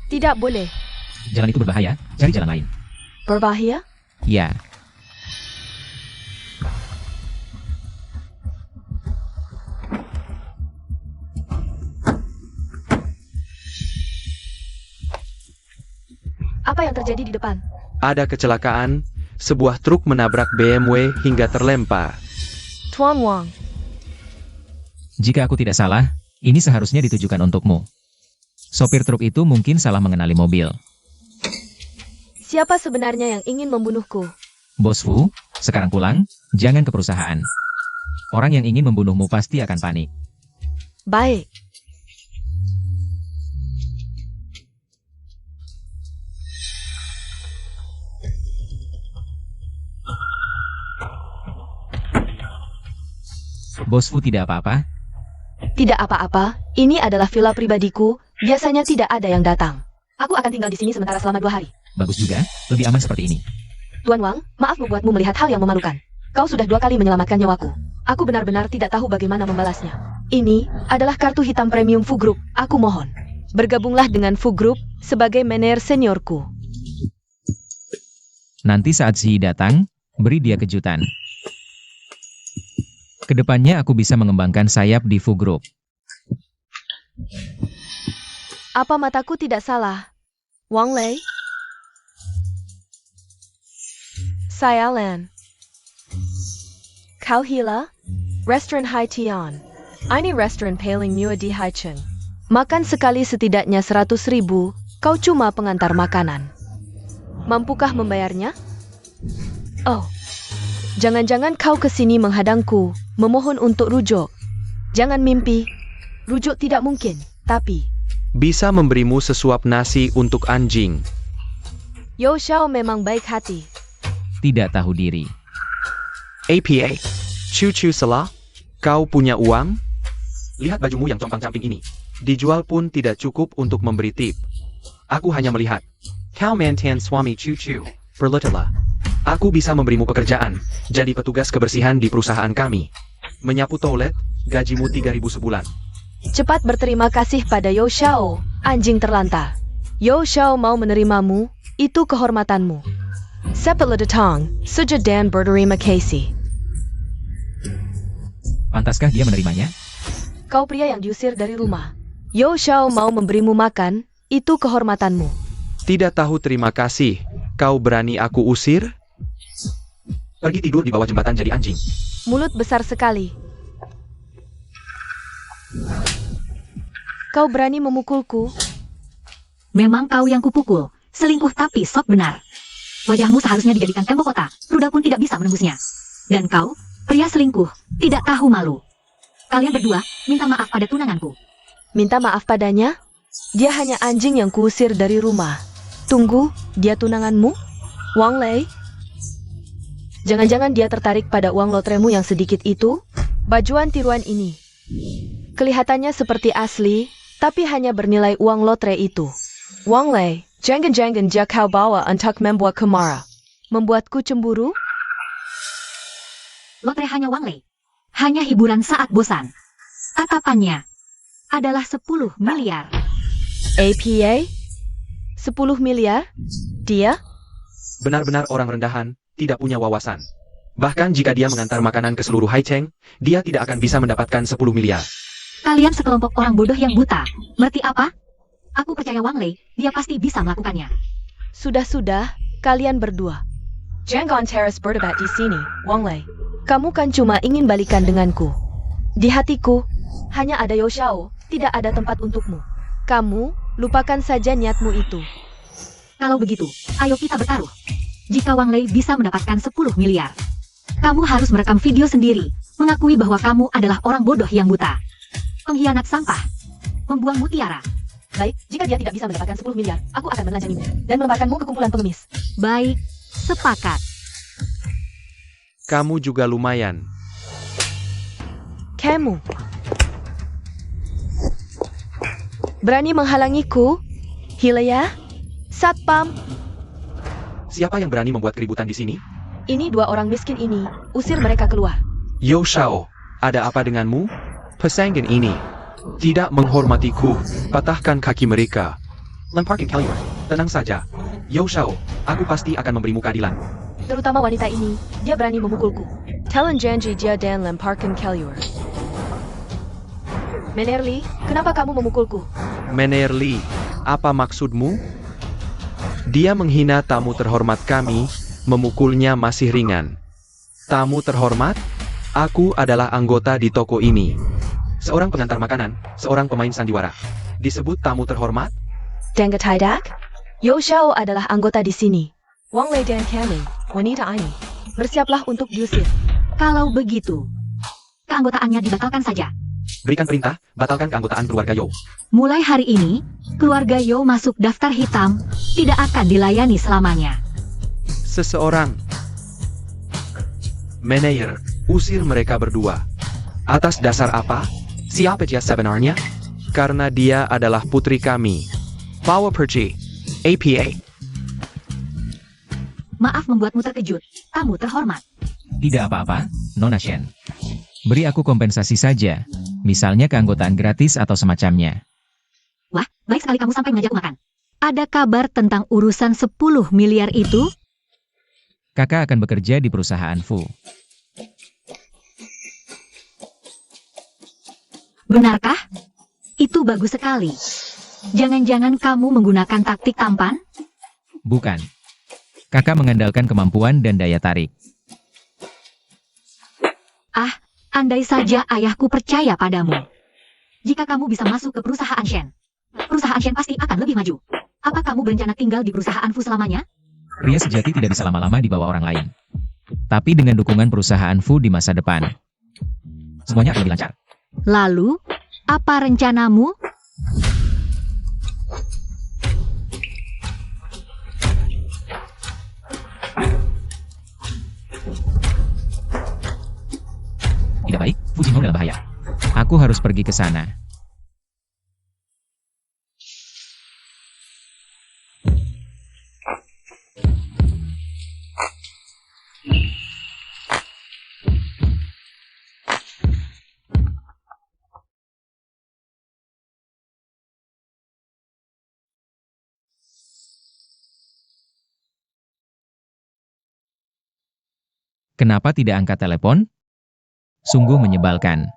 tidak boleh. Jalan itu berbahaya, cari jalan lain. Berbahaya? Ya. Apa yang terjadi di depan? Ada kecelakaan, sebuah truk menabrak BMW hingga terlempar. Tuan Wang, Jika aku tidak salah, ini seharusnya ditujukan untukmu. Sopir truk itu mungkin salah mengenali mobil. siapa sebenarnya yang ingin membunuhku? Bos Fu, sekarang pulang, jangan ke perusahaan. Orang yang ingin membunuhmu pasti akan panik. Baik. Bos Fu tidak apa-apa? Tidak apa-apa, ini adalah villa pribadiku, biasanya tidak ada yang datang. Aku akan tinggal di sini sementara selama 2 hari. Bagus juga, lebih aman seperti ini. Tuan Wang, maaf membuatmu melihat hal yang memalukan. Kau sudah 2 kali menyelamatkan nyawaku. Aku benar-benar tidak tahu bagaimana membalasnya. Ini adalah kartu hitam premium Fu Group. Aku mohon, bergabunglah dengan Fu Group sebagai manajer seniorku. Nanti saat Ziyi datang, beri dia kejutan. Kedepannya aku bisa mengembangkan sayap di Fu Group. Apa mataku tidak salah? Wang Lei? Saya Lan. Kau Hila? Restoran Hai Tian. Ini restoran paling mewah di Haicheng. Makan sekali setidaknya 100.000, kau cuma pengantar makanan. Mampukah membayarnya? Oh, jangan-jangan kau kesini menghadangku, memohon untuk rujuk. Jangan mimpi, rujuk tidak mungkin, tapi Bisa memberimu sesuap nasi untuk anjing. Yo Xiao memang baik hati. Tidak tahu diri. APA. Cucu salah? Kau punya uang? Lihat bajumu yang compang-camping ini. Dijual pun tidak cukup untuk memberi tip. Aku hanya melihat. Kau mantan suami cucu. Perlutalah. Aku bisa memberimu pekerjaan. Jadi petugas kebersihan di perusahaan kami. Menyapu toilet, gajimu 3.000 sebulan. Cepat berterima kasih pada Yo Xiao, anjing terlantar. Yo Xiao mau menerimamu, itu kehormatanmu. Sepala datang, sujud dan berterima kasih. Pantaskah dia menerimanya? Kau pria yang diusir dari rumah. Yo Xiao mau memberimu makan, itu kehormatanmu. Tidak tahu terima kasih. Kau berani aku usir? Pergi tidur di bawah jembatan jadi anjing. Mulut besar sekali. Kau berani memukulku? Memang kau yang kupukul. Selingkuh tapi sok benar. Wajahmu seharusnya dijadikan tembok kota. Rudal pun tidak bisa menembusnya. Dan kau, pria selingkuh, tidak tahu malu. Kalian berdua, minta maaf pada tunanganku. Minta maaf padanya? Dia hanya anjing yang kuusir dari rumah. Tunggu, dia tunanganmu? Wang Lei? Jangan-jangan dia tertarik pada uang lotremu yang sedikit itu? Bajuan tiruan ini. Kelihatannya seperti asli, tapi hanya bernilai uang lotre itu. Wang Lei, jangan-jangan dia kau bawa untuk membuat kemara. Membuatku cemburu? Lotre hanya Wang Lei. Hanya hiburan saat bosan. Tatapannya adalah 10 miliar. APA? 10 miliar? Dia? Benar-benar orang rendahan, tidak punya wawasan. Bahkan jika dia mengantar makanan ke seluruh Haicheng, dia tidak akan bisa mendapatkan 10 miliar. Kalian sekelompok orang bodoh yang buta. Merti apa? Aku percaya Wang Lei, dia pasti bisa melakukannya. Sudah-sudah, kalian berdua. Jangan terus berdebat di sini, Wang Lei. Kamu kan cuma ingin balikan denganku. Di hatiku, hanya ada Yo Xiao, tidak ada tempat untukmu. Kamu, lupakan saja niatmu itu. Kalau begitu, ayo kita bertaruh. Jika Wang Lei bisa mendapatkan 10 miliar, kamu harus merekam video sendiri, mengakui bahwa kamu adalah orang bodoh yang buta. Pengkhianat sampah. Membuang mutiara. Baik, jika dia tidak bisa mendapatkan 10 miliar, aku akan menelanjangimu dan melemparkanmu ke kumpulan pengemis. Baik, sepakat. Kamu juga lumayan. Kamu berani menghalangiku? Hilya? Satpam? Siapa yang berani membuat keributan di sini? Ini 2 orang miskin ini, usir mereka keluar. Yo Xiao, ada apa denganmu? Pesanggen ini tidak menghormatiku. Patahkan kaki mereka. Lemparkan kalian. Tenang saja. Yo Xiao, aku pasti akan memberimu keadilan. Terutama wanita ini, dia berani memukulku. Talon janji dia dan lemparkan Kelliur. Menerli, kenapa kamu memukulku? Menerli, apa maksudmu? Dia menghina tamu terhormat kami, memukulnya masih ringan. Tamu terhormat, aku adalah anggota di toko ini. Seorang pengantar makanan, seorang pemain sandiwara. Disebut tamu terhormat? Dengar tidak? Yo Xiao adalah anggota di sini. Wang Lei dan Kami, wanita ini. Bersiaplah untuk diusir. Kalau begitu, keanggotaannya dibatalkan saja. Berikan perintah, batalkan keanggotaan keluarga Yo. Mulai hari ini, keluarga Yo masuk daftar hitam, tidak akan dilayani selamanya. Seseorang. Manayer, usir mereka berdua. Atas dasar apa? Siapa dia sebenarnya? Karena dia adalah putri kami. Bawa pergi. APA. Maaf membuatmu terkejut, tamu terhormat. Tidak apa-apa, Nona Shen. Beri aku kompensasi saja, misalnya keanggotaan gratis atau semacamnya. Wah, baik sekali kamu sampai mengajakku makan. Ada kabar tentang urusan 10 miliar itu? Kakak akan bekerja di perusahaan Fu. Benarkah? Itu bagus sekali. Jangan-jangan kamu menggunakan taktik tampan? Bukan. Kakak mengandalkan kemampuan dan daya tarik. Ah, andai saja ayahku percaya padamu. Jika kamu bisa masuk ke perusahaan Shen, perusahaan Shen pasti akan lebih maju. Apa kamu berencana tinggal di perusahaan Fu selamanya? Pria sejati tidak bisa lama-lama di bawah orang lain. Tapi dengan dukungan perusahaan Fu di masa depan, semuanya akan lebih lancar. Lalu, apa rencanamu? Tidak baik, Fu Jinghong dalam bahaya. Aku harus pergi ke sana. Kenapa tidak angkat telepon? Sungguh menyebalkan.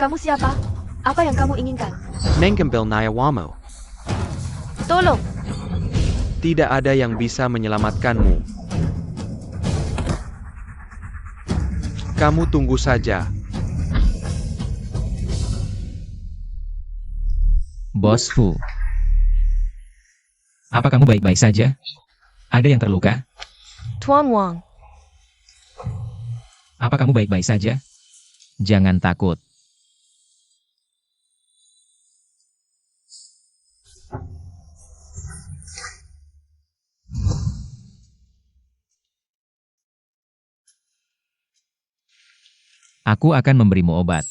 Kamu siapa? Apa yang kamu inginkan? Mengembil Nyawamo. Tolong! Tidak ada yang bisa menyelamatkanmu. Kamu tunggu saja. Bos Fu. Apa kamu baik-baik saja? Ada yang terluka? Tuan Wang, Apa kamu baik-baik saja? Jangan takut. Aku akan memberimu obat.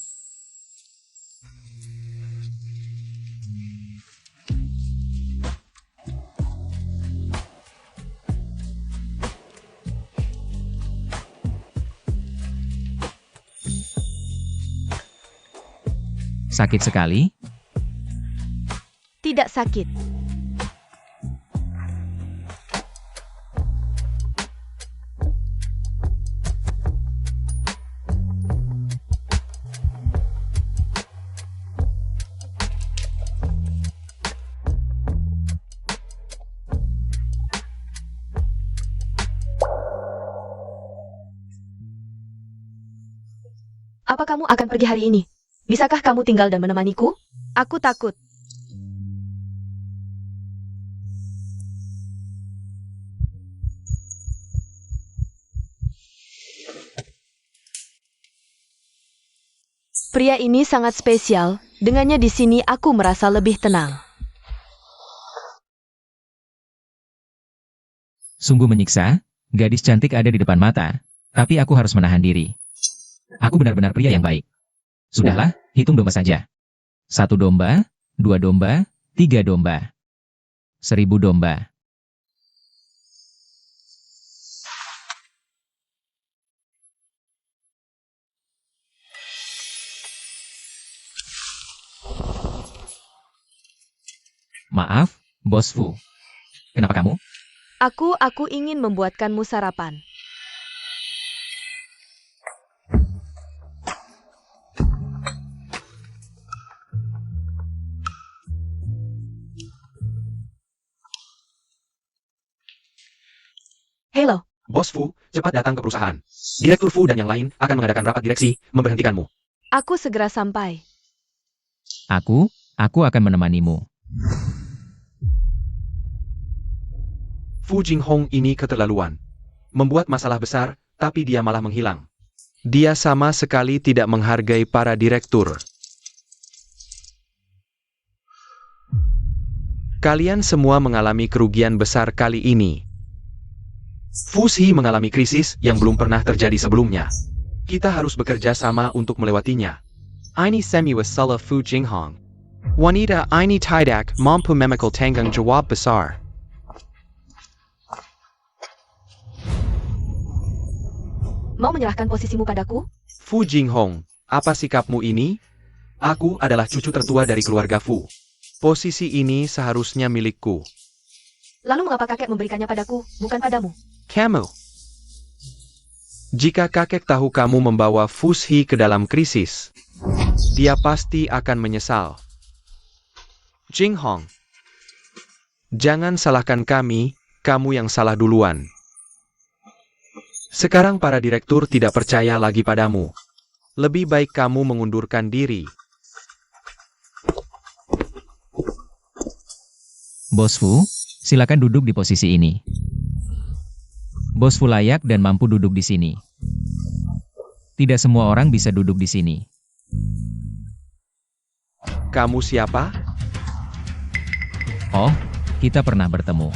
Sakit sekali? tidak sakit. Apa kamu akan pergi hari ini? Bisakah kamu tinggal dan menemaniku? Aku takut. Pria ini sangat spesial. Dengannya di sini aku merasa lebih tenang. Sungguh menyiksa, gadis cantik ada di depan mata, tapi aku harus menahan diri. Aku benar-benar pria yang baik. Sudahlah, hitung domba saja. 1 domba, 2 domba, 3 domba. 1000 domba. Maaf, Bos Fu. Kenapa kamu? Aku ingin membuatkanmu sarapan. Halo, Bos Fu, cepat datang ke perusahaan. Direktur Fu dan yang lain akan mengadakan rapat direksi, memberhentikanmu. aku segera sampai. Aku akan menemanimu. Fu Jinghong ini keterlaluan. Membuat masalah besar, tapi dia malah menghilang. Dia sama sekali tidak menghargai para direktur. Kalian semua mengalami kerugian besar kali ini. Fu Xi mengalami krisis yang belum pernah terjadi sebelumnya. Kita harus bekerja sama untuk melewatinya. Ini semi wassalah Fu Jinghong. Wanita ini tidak mampu memikul tanggung jawab besar. Mau menyerahkan posisimu padaku? Fu Jinghong, apa sikapmu ini? Aku adalah cucu tertua dari keluarga Fu. Posisi ini seharusnya milikku. Lalu mengapa kakek memberikannya padaku, bukan padamu? Kamu. Jika kakek tahu kamu membawa Fu Xi ke dalam krisis, dia pasti akan menyesal. Jinghong, jangan salahkan kami, kamu yang salah duluan. Sekarang para direktur tidak percaya lagi padamu. Lebih baik kamu mengundurkan diri. Bos Fu, silakan duduk di posisi ini. Bos Fu layak dan mampu duduk di sini. Tidak semua orang bisa duduk di sini. Kamu siapa? Oh, kita pernah bertemu.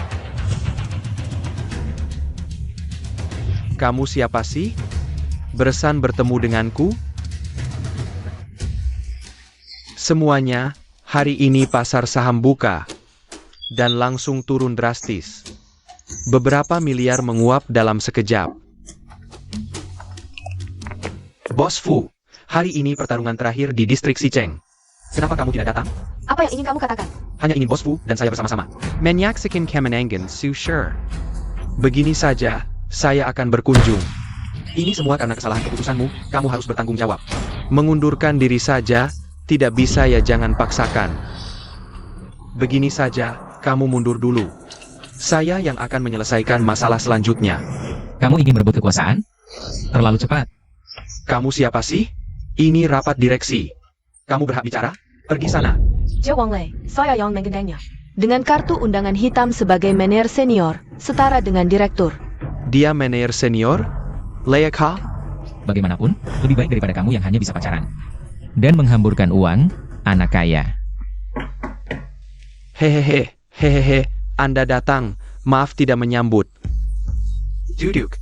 Kamu siapa sih? Bersan bertemu denganku? Semuanya, hari ini pasar saham buka. Dan langsung turun drastis. Beberapa miliar menguap dalam sekejap. Bos Fu, hari ini pertarungan terakhir di distrik Xicheng. Kenapa kamu tidak datang? Apa yang ingin kamu katakan? Hanya ingin Bos Fu dan saya bersama-sama. Menyaksikan kemenangan Su Sure. Begini saja, saya akan berkunjung. Ini semua karena kesalahan keputusanmu, kamu harus bertanggung jawab. Mengundurkan diri saja, tidak bisa ya jangan paksakan. Begini saja, kamu mundur dulu. Saya yang akan menyelesaikan masalah selanjutnya. Kamu ingin merebut kekuasaan? Terlalu cepat. Kamu siapa sih? Ini rapat direksi. Kamu berhak bicara? Pergi sana. Jia Wanglei, saya yang mengendangnya. Dengan kartu undangan hitam sebagai manajer senior, setara dengan direktur. Dia manajer senior? Layak ha? Bagaimanapun, lebih baik daripada kamu yang hanya bisa pacaran. Dan menghamburkan uang, anak kaya. Hehehe, Anda datang, maaf tidak menyambut. Duduk,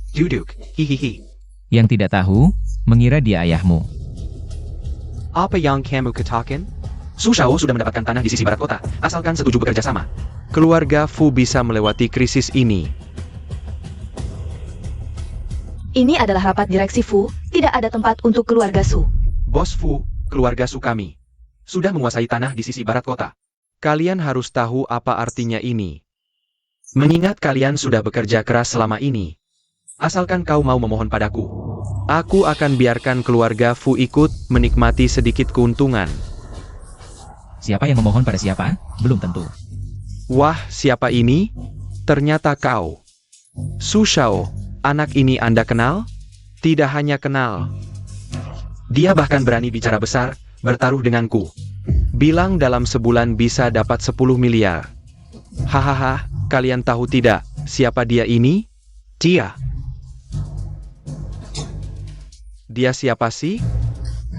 hihihi. Yang tidak tahu, mengira dia ayahmu. Apa yang kamu katakan? Su Shao sudah mendapatkan tanah di sisi barat kota, asalkan setuju bekerja sama. Keluarga Fu bisa melewati krisis ini. Ini adalah rapat direksi Fu, tidak ada tempat untuk keluarga Su. Bos Fu, keluarga Su kami, sudah menguasai tanah di sisi barat kota. Kalian harus tahu apa artinya ini. Mengingat kalian sudah bekerja keras selama ini. Asalkan kau mau memohon padaku, aku akan biarkan keluarga Fu ikut menikmati sedikit keuntungan. Siapa yang memohon pada siapa? Belum tentu. Wah, siapa ini? Ternyata kau. Su Shao, anak ini Anda kenal? Tidak hanya kenal. Dia bahkan berani bicara besar, bertaruh denganku. Bilang dalam sebulan bisa dapat 10 miliar. Hahaha, kalian tahu tidak, siapa dia ini? Dia. Dia siapa sih?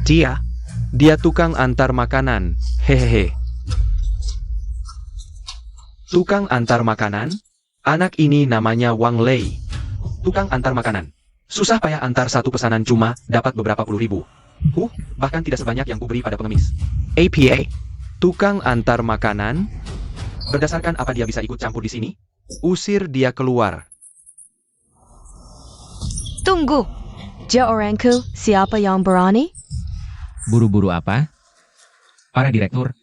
Dia tukang antar makanan, hehehe. Tukang antar makanan? Anak ini namanya Wang Lei. Tukang antar makanan. Susah payah antar satu pesanan cuma dapat beberapa puluh ribu. Bahkan tidak sebanyak yang kuberi pada pengemis. APA, tukang antar makanan. Berdasarkan apa dia bisa ikut campur di sini? Usir dia keluar. Tunggu, Jia orangku, siapa yang berani? Buru-buru apa? Para direktur,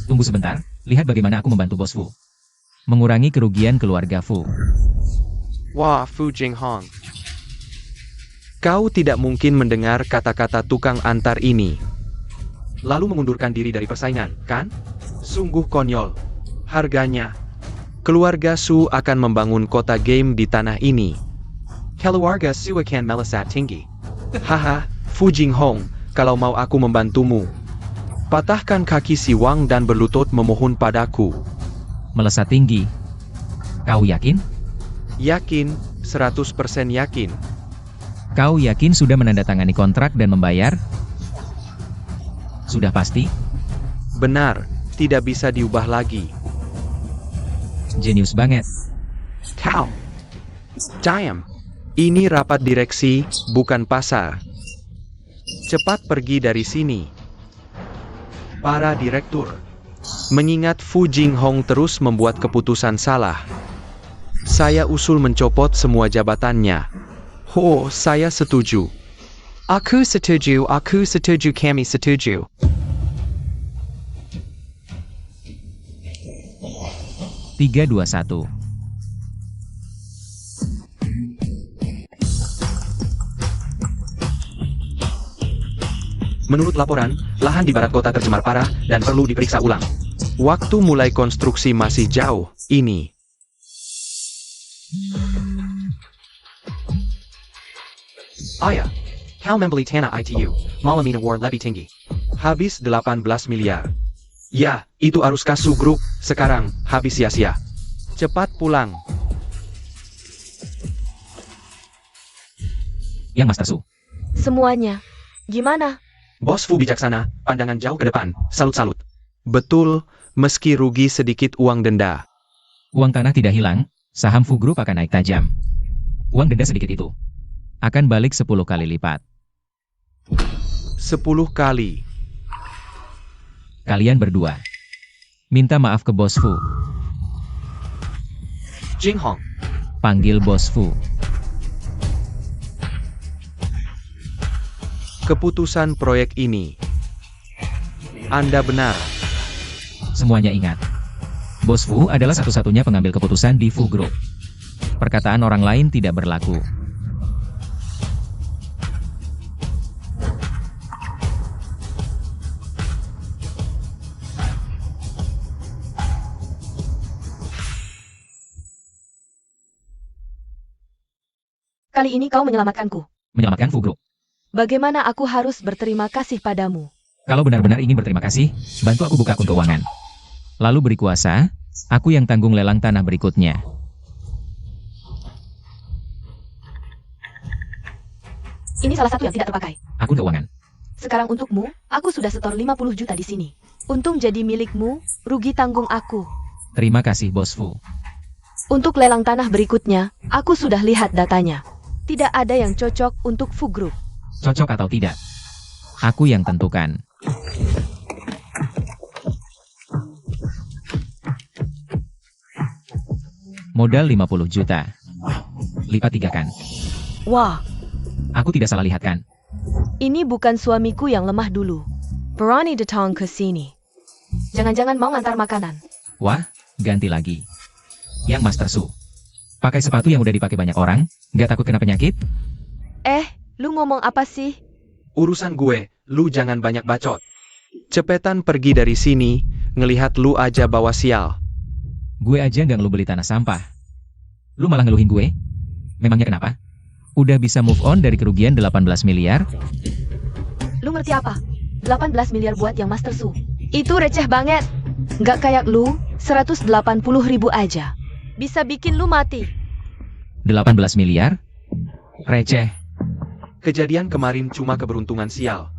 tunggu sebentar, lihat bagaimana aku membantu Bos Fu. mengurangi kerugian keluarga Fu. Wah, Fu Jinghong. Kau tidak mungkin mendengar kata-kata tukang antar ini. Lalu mengundurkan diri dari persaingan, kan? Sungguh konyol. Harganya. Keluarga Su akan membangun kota game di tanah ini. Keluarga Su akan melesat tinggi. Haha, Fu Jinghong, kalau mau aku membantumu. Patahkan kaki si Wang dan berlutut memohon padaku. Melesat tinggi. Kau yakin? Yakin, 100% yakin. Kau yakin sudah menandatangani kontrak dan membayar? Sudah pasti? Benar, tidak bisa diubah lagi. Jenius banget. Kau. Diam. Ini rapat direksi, bukan pasar. Cepat pergi dari sini. Para direktur. Mengingat Fu Jinghong terus membuat keputusan salah. Saya usul mencopot semua jabatannya. Oh, saya setuju. Aku setuju, kami setuju. Tiga, dua, satu. Menurut laporan, lahan di barat kota tercemar parah dan perlu diperiksa ulang. Waktu mulai konstruksi masih jauh, ini. Ayah, kau membeli tanah ITU, malam ini war lebih tinggi. Habis 18 miliar. Ya, itu arus kasu grup, sekarang, habis sia-sia. Cepat pulang. Yang Master Su. Semuanya. Gimana? Bos Fu bijaksana, pandangan jauh ke depan, salut-salut. Betul, meski rugi sedikit uang denda. Uang tanah tidak hilang, saham Fu Group akan naik tajam. Uang denda sedikit itu akan balik 10 kali lipat. 10 kali. Kalian berdua minta maaf ke Bos Fu. Jinghong. Panggil Bos Fu. Keputusan proyek ini. Anda benar. Semuanya ingat. Bos Fu adalah satu-satunya pengambil keputusan di Fu Group. Perkataan orang lain tidak berlaku. Kali ini kau menyelamatkanku. Menyelamatkan Fu Group. Bagaimana aku harus berterima kasih padamu? Kalau benar-benar ingin berterima kasih, bantu aku buka akun keuangan. Lalu beri kuasa, aku yang tanggung lelang tanah berikutnya. Ini salah satu yang tidak terpakai. Akun keuangan. Sekarang untukmu, aku sudah setor 50 juta di sini. Untung jadi milikmu, rugi tanggung aku. Terima kasih Bos Fu. Untuk lelang tanah berikutnya, aku sudah lihat datanya. Tidak ada yang cocok untuk Fu Group. Cocok atau tidak? Aku yang tentukan. Modal 50 juta. Lipat 3 kan? Wah, Aku tidak salah lihat kan? ini bukan suamiku yang lemah dulu. Berani datang ke sini. Jangan-jangan mau ngantar makanan. Wah, ganti lagi. Yang Master Su. Pakai sepatu yang udah dipakai banyak orang, nggak takut kena penyakit? Lu ngomong apa sih? Urusan gue, lu jangan banyak bacot. Cepetan pergi dari sini, ngelihat lu aja bawa sial. Gue aja nggak ngeluh beli tanah sampah. Lu malah ngeluhin gue? Memangnya kenapa? Udah bisa move on dari kerugian 18 miliar? Lu ngerti apa? 18 miliar buat yang Master Su. Itu receh banget. Nggak kayak lu, 180 ribu aja. Bisa bikin lu mati. 18 miliar? Receh. Kejadian kemarin cuma keberuntungan sial.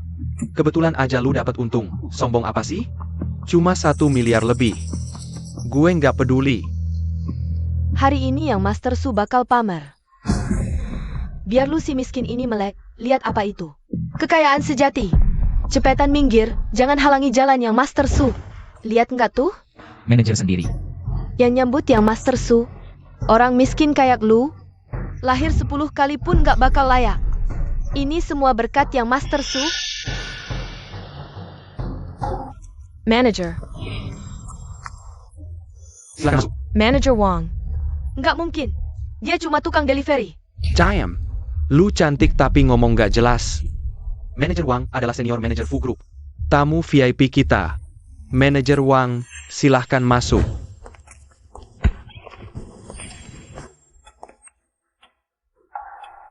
Kebetulan aja lu dapat untung, sombong apa sih? Cuma 1 miliar lebih. Gue nggak peduli. Hari ini yang Master Su bakal pamer. Biar lu si miskin ini melek, lihat apa itu. Kekayaan sejati. Cepetan minggir, jangan halangi jalan yang Master Su. Lihat nggak tuh? Manajer sendiri. Yang nyambut yang Master Su. Orang miskin kayak lu, lahir 10 kali pun nggak bakal layak. Ini semua berkat yang Master Su. Manager. Silakan masuk. Manager Wang. Nggak mungkin. Dia cuma tukang delivery. Diam. Lu cantik tapi ngomong gak jelas. Manager Wang adalah senior manager Fu Group. Tamu VIP kita. Manager Wang, silahkan masuk.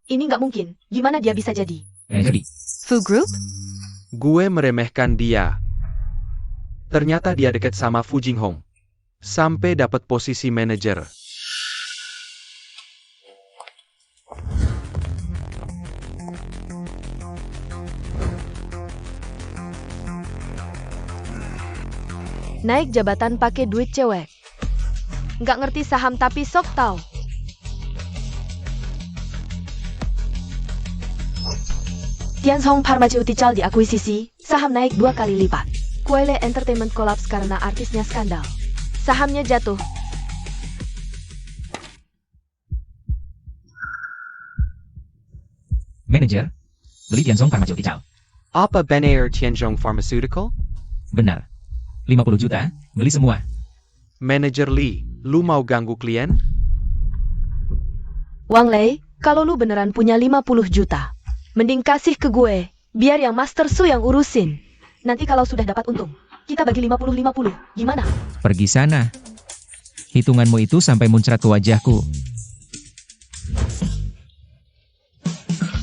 Ini nggak mungkin. Gimana dia bisa jadi? Manager Lee. Fu Group? Gue meremehkan dia. Ternyata dia deket sama Fu Jinghong. Sampai dapat posisi manajer. Naik jabatan pakai duit cewek. Nggak ngerti saham tapi sok tahu. Tianzhong Pharmaceutical diakuisisi, saham naik 2 kali lipat. Kuele Entertainment kolaps karena artisnya skandal. Sahamnya jatuh. Manager, beli Tianzhong Pharmaceutical. Apa benar Tianzhong Pharmaceutical? Benar. 50 juta, beli semua. Manager Lee, lu mau ganggu klien? Wang Lei, kalau lu beneran punya 50 juta, mending kasih ke gue, biar yang Master Su yang urusin. Nanti kalau sudah dapat untung, kita bagi 50-50, gimana? Pergi sana. Hitunganmu itu sampai muncrat ke wajahku.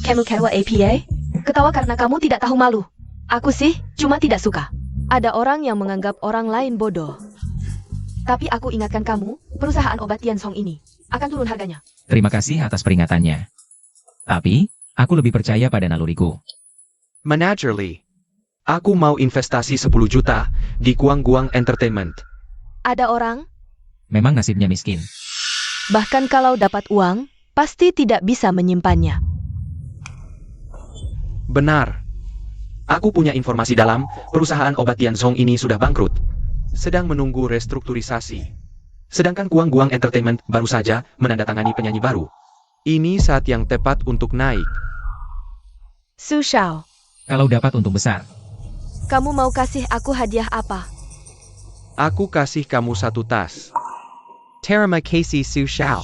Kamu kewa APA? Ketawa karena kamu tidak tahu malu. Aku sih, cuma tidak suka. Ada orang yang menganggap orang lain bodoh. Tapi aku ingatkan kamu, perusahaan obat Tianzhong ini akan turun harganya. Terima kasih atas peringatannya. Tapi, aku lebih percaya pada naluriku. Manager Lee, aku mau investasi 10 juta di Guang Entertainment. Ada orang, Memang nasibnya miskin. bahkan kalau dapat uang, pasti tidak bisa menyimpannya. Benar. Aku punya informasi dalam, perusahaan obat Tianzhong ini sudah bangkrut. Sedang menunggu restrukturisasi. Sedangkan Guang Entertainment baru saja menandatangani penyanyi baru. Ini saat yang tepat untuk naik. Su Shao, Kalau dapat untung besar, kamu mau kasih aku hadiah apa? Aku kasih kamu 1 tas. Terima kasih Su Shao.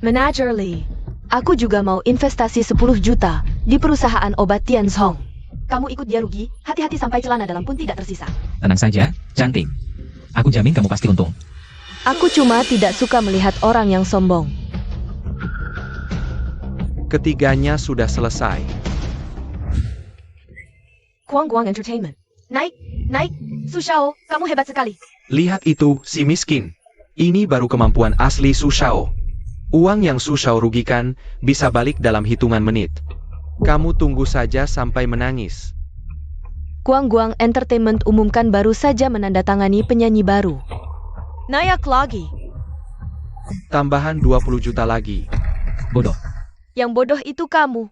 Manager Lee, aku juga mau investasi 10 juta di perusahaan obat Tianzhong. Kamu ikut dia rugi, hati-hati sampai celana dalam pun tidak tersisa. tenang saja, cantik. Aku jamin kamu pasti untung. Aku cuma tidak suka melihat orang yang sombong. Ketiganya sudah selesai. Guang Entertainment. Naik. Su Shao, kamu hebat sekali. Lihat itu, si miskin. Ini baru kemampuan asli Su Shao. Uang yang Su Shao rugikan bisa balik dalam hitungan menit. Kamu tunggu saja sampai menangis. Guang Entertainment umumkan baru saja menandatangani penyanyi baru. Naik lagi. Tambahan 20 juta lagi. Bodoh. Yang bodoh itu kamu.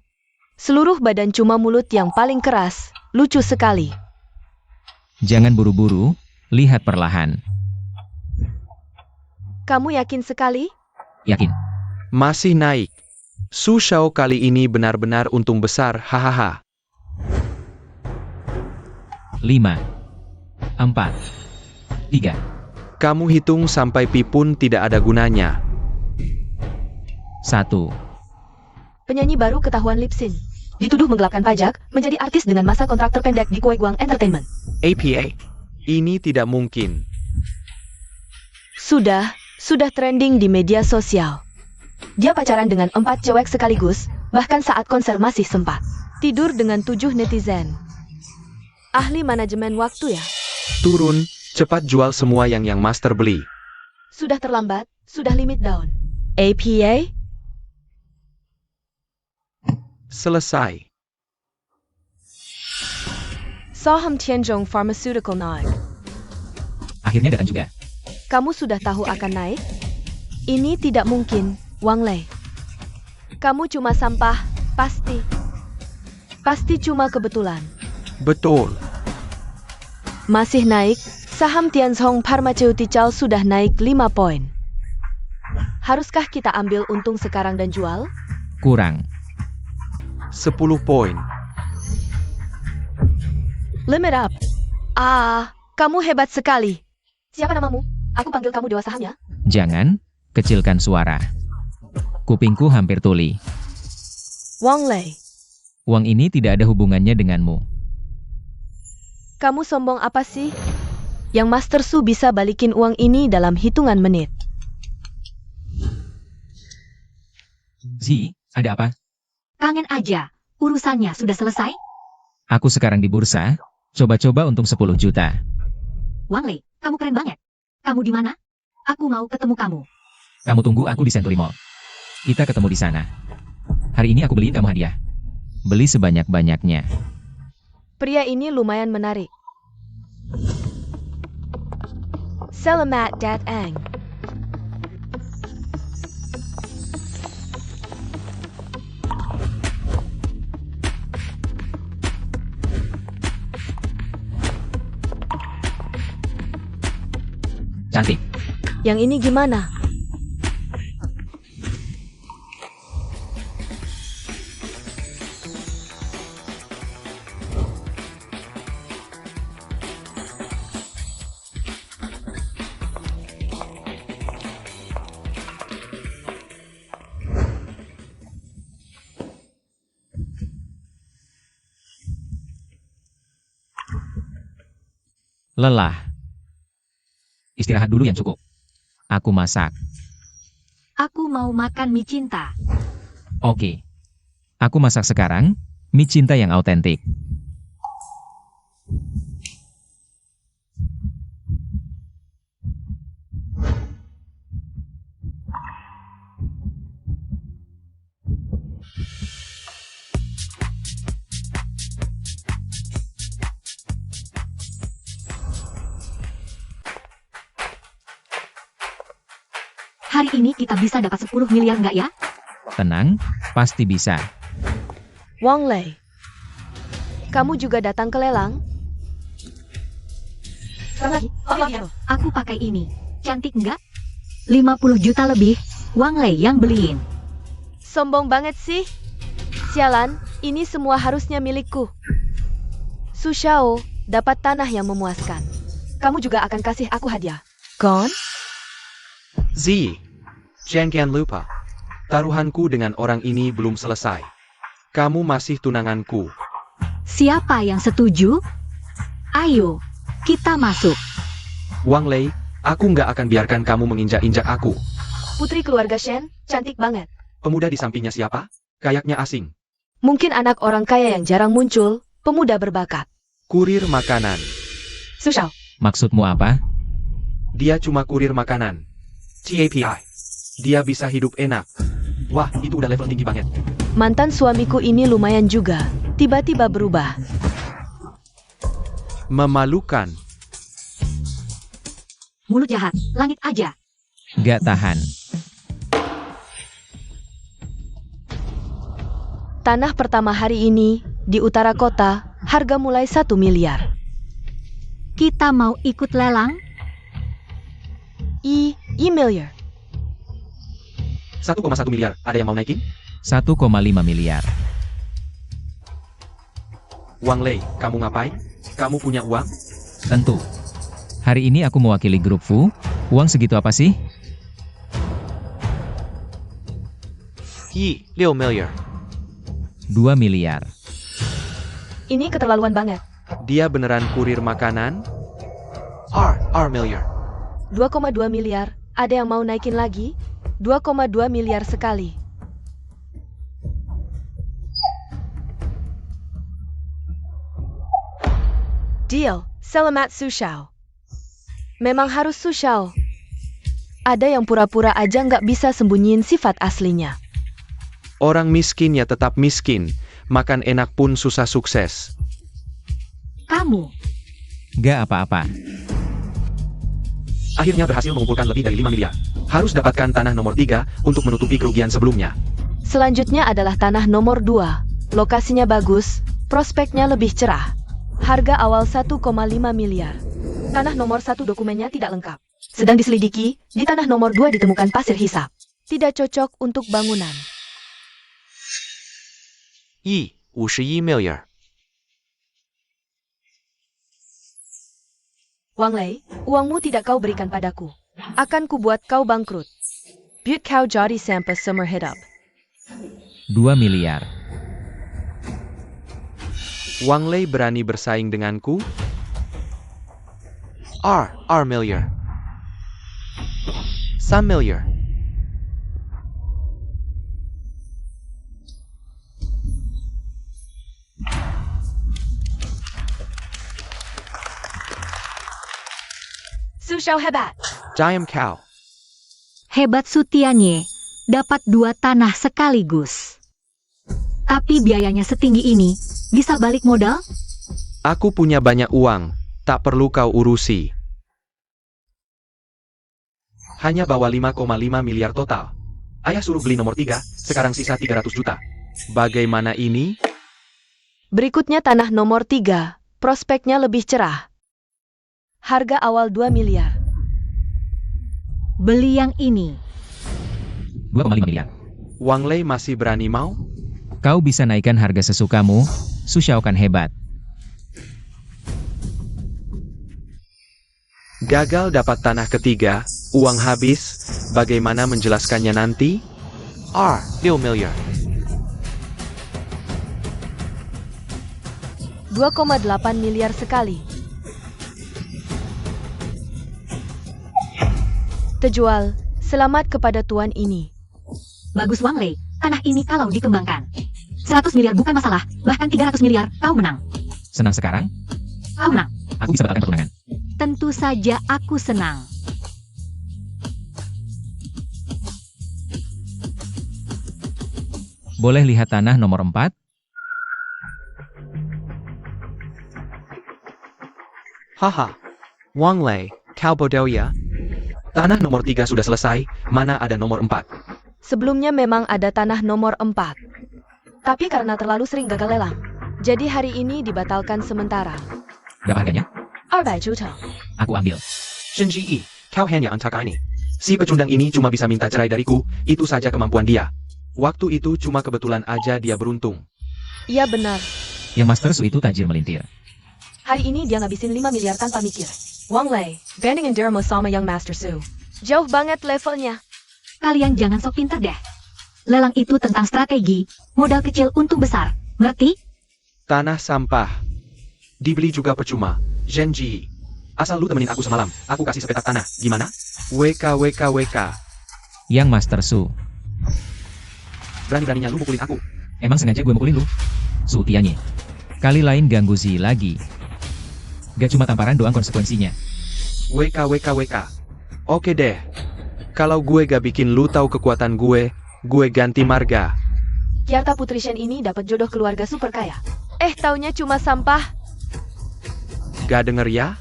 Seluruh badan cuma mulut yang paling keras. Lucu sekali. Jangan buru-buru, lihat perlahan. Kamu yakin sekali? Yakin. Masih naik. Su Shao kali ini benar-benar untung besar, hahaha. 5, 4, 3. Kamu hitung sampai pi pun tidak ada gunanya. 1. Penyanyi baru ketahuan lip sync. Dituduh menggelapkan pajak, menjadi artis dengan masa kontrak terpendek di Guang Entertainment. APA. Ini tidak mungkin. Sudah trending di media sosial. Dia pacaran dengan 4 cewek sekaligus, bahkan saat konser masih sempat tidur dengan 7 netizen. Ahli manajemen waktu ya? Turun, cepat jual semua yang master beli. Sudah terlambat, sudah limit down. APA? Selesai. Saham Tianzhong Pharmaceutical naik. Akhirnya datang juga. Kamu sudah tahu akan naik? Ini tidak mungkin, Wang Lei. Kamu cuma sampah, pasti. Pasti cuma kebetulan. Betul. Masih naik, saham Tianzhong Pharmaceutical sudah naik 5 poin. Haruskah kita ambil untung sekarang dan jual? Kurang. 10 poin. Limit up. Kamu hebat sekali. Siapa namamu? Aku panggil kamu Dewa Saham ya. Jangan, kecilkan suara. Kupingku hampir tuli. Wang Lei, Uang ini tidak ada hubungannya denganmu. kamu sombong apa sih? Yang Master Su bisa balikin uang ini dalam hitungan menit. Zi, ada apa? Kangen aja. Urusannya sudah selesai? Aku sekarang di bursa, coba-coba untung 10 juta. Wang Lei, kamu keren banget. Kamu di mana? Aku mau ketemu kamu. Kamu tunggu aku di Century Mall. Kita ketemu di sana. Hari ini aku beliin kamu hadiah. Beli sebanyak-banyaknya. Pria ini lumayan menarik. Selamat datang. Cantik. Yang ini gimana? Lelah. Istirahat dulu yang cukup. Aku masak. Aku mau makan mie cinta. Oke. Aku masak sekarang, mie cinta yang autentik. Hari ini kita bisa dapat 10 miliar nggak ya? Tenang, pasti bisa. Wang Lei, kamu juga datang ke lelang? Aku pakai ini. Cantik nggak? 50 juta lebih. Wang Lei yang beliin. Sombong banget sih. Sialan, ini semua harusnya milikku. Su Xiao dapat tanah yang memuaskan. Kamu juga akan kasih aku hadiah. Gon? Z, jangan lupa. Taruhanku dengan orang ini belum selesai. Kamu masih tunanganku. Siapa yang setuju? Ayo, kita masuk. Wang Lei, aku nggak akan biarkan kamu menginjak-injak aku. Putri keluarga Shen, cantik banget. Pemuda di sampingnya siapa? Kayaknya asing. Mungkin anak orang kaya yang jarang muncul, pemuda berbakat. Kurir makanan. Su Xiao, Maksudmu apa? Dia cuma kurir makanan. CAPI. Dia bisa hidup enak. Wah, itu udah level tinggi banget. mantan suamiku ini lumayan juga. Tiba-tiba berubah. Memalukan. Mulut jahat, langit aja. Gak tahan. Tanah pertama hari ini, di utara kota, harga mulai 1 miliar. Kita mau ikut lelang? Miliar. 1,1 miliar. Ada yang mau naikin? 1,5 miliar. Wang Lei, kamu ngapain? Kamu punya uang? Tentu. Hari ini aku mewakili grup Fu. Uang segitu apa sih? 6 miliar. 2 miliar. Ini keterlaluan banget. Dia beneran kurir makanan? R miliar. 2,2 miliar. Ada yang mau naikin lagi? 2,2 miliar sekali. Deal. Selamat Su Xiao. Memang harus Su Xiao. Ada yang pura-pura aja nggak bisa sembunyiin sifat aslinya. Orang miskin ya tetap miskin. Makan enak pun susah sukses. Kamu. Gak apa-apa. Akhirnya berhasil mengumpulkan lebih dari 5 miliar. Harus dapatkan tanah nomor 3 untuk menutupi kerugian sebelumnya. Selanjutnya adalah tanah nomor 2. Lokasinya bagus, prospeknya lebih cerah. Harga awal 1,5 miliar. Tanah nomor 1 dokumennya tidak lengkap. Sedang diselidiki, di tanah nomor 2 ditemukan pasir hisap. Tidak cocok untuk bangunan. 51 miliar. Wang Lei, uangmu tidak kau berikan padaku. Akan kubuat kau bangkrut. Buat kau jadi sampai seumur hidup. 2 miliar. Wang Lei berani bersaing denganku? Miliar. 3 miliar. Su Xiao hebat. Diam kau. Hebat Su Tianye, dapat 2 tanah sekaligus. Tapi biayanya setinggi ini, bisa balik modal? Aku punya banyak uang, tak perlu kau urusi. Hanya bawa 5,5 miliar total. Ayah suruh beli nomor 3, sekarang sisa 300 juta. Bagaimana ini? Berikutnya tanah nomor 3. Prospeknya lebih cerah. Harga awal 2 miliar. Beli yang ini. 2,5 miliar. Wang Lei masih berani mau? Kau bisa naikkan harga sesukamu, Su Xiao kan hebat. Gagal dapat tanah ketiga, uang habis, bagaimana menjelaskannya nanti? 2 miliar. 2,8 miliar sekali. Terjual, selamat kepada tuan ini. Bagus Wang Lei, tanah ini kalau dikembangkan. 100 miliar bukan masalah, bahkan 300 miliar, kau menang. Senang sekarang? Kau menang. Aku bisa batalkan pertunangan. Tentu saja aku senang. Boleh lihat tanah nomor 4? Haha. Wang Lei, kau bodoh ya? Tanah nomor 3 sudah selesai, mana ada nomor 4? Sebelumnya memang ada tanah nomor 4. Tapi karena terlalu sering gagal lelang, jadi hari ini dibatalkan sementara. Berapa harganya? 200 juta. Aku ambil. Shenji, kau hanya antaka ini. Si pecundang ini cuma bisa minta cerai dariku, itu saja kemampuan dia. Waktu itu cuma kebetulan aja dia beruntung. Iya benar. Yang Master Su itu tajir melintir. Hari ini dia ngabisin 5 miliar tanpa mikir. Wang Lei, bandingin dirimu sama yang Master Su. Jauh banget levelnya. Kalian jangan sok pintar deh. Lelang itu tentang strategi, modal kecil untuk besar, ngerti? Tanah sampah. Dibeli juga percuma. Shenji, asal lu temenin aku semalam, aku kasih sepetak tanah, gimana? WK. Yang Master Su. Berani-beraninya lu mukulin aku. Emang sengaja gue mukulin lu? Su Tianye. Kali lain ganggu Zi lagi. Gak cuma tamparan doang konsekuensinya. WK. Oke deh. Kalau gue gak bikin lu tahu kekuatan gue ganti marga. Kiarta Putri Shen ini dapat jodoh keluarga super kaya. Taunya cuma sampah. Gak denger ya?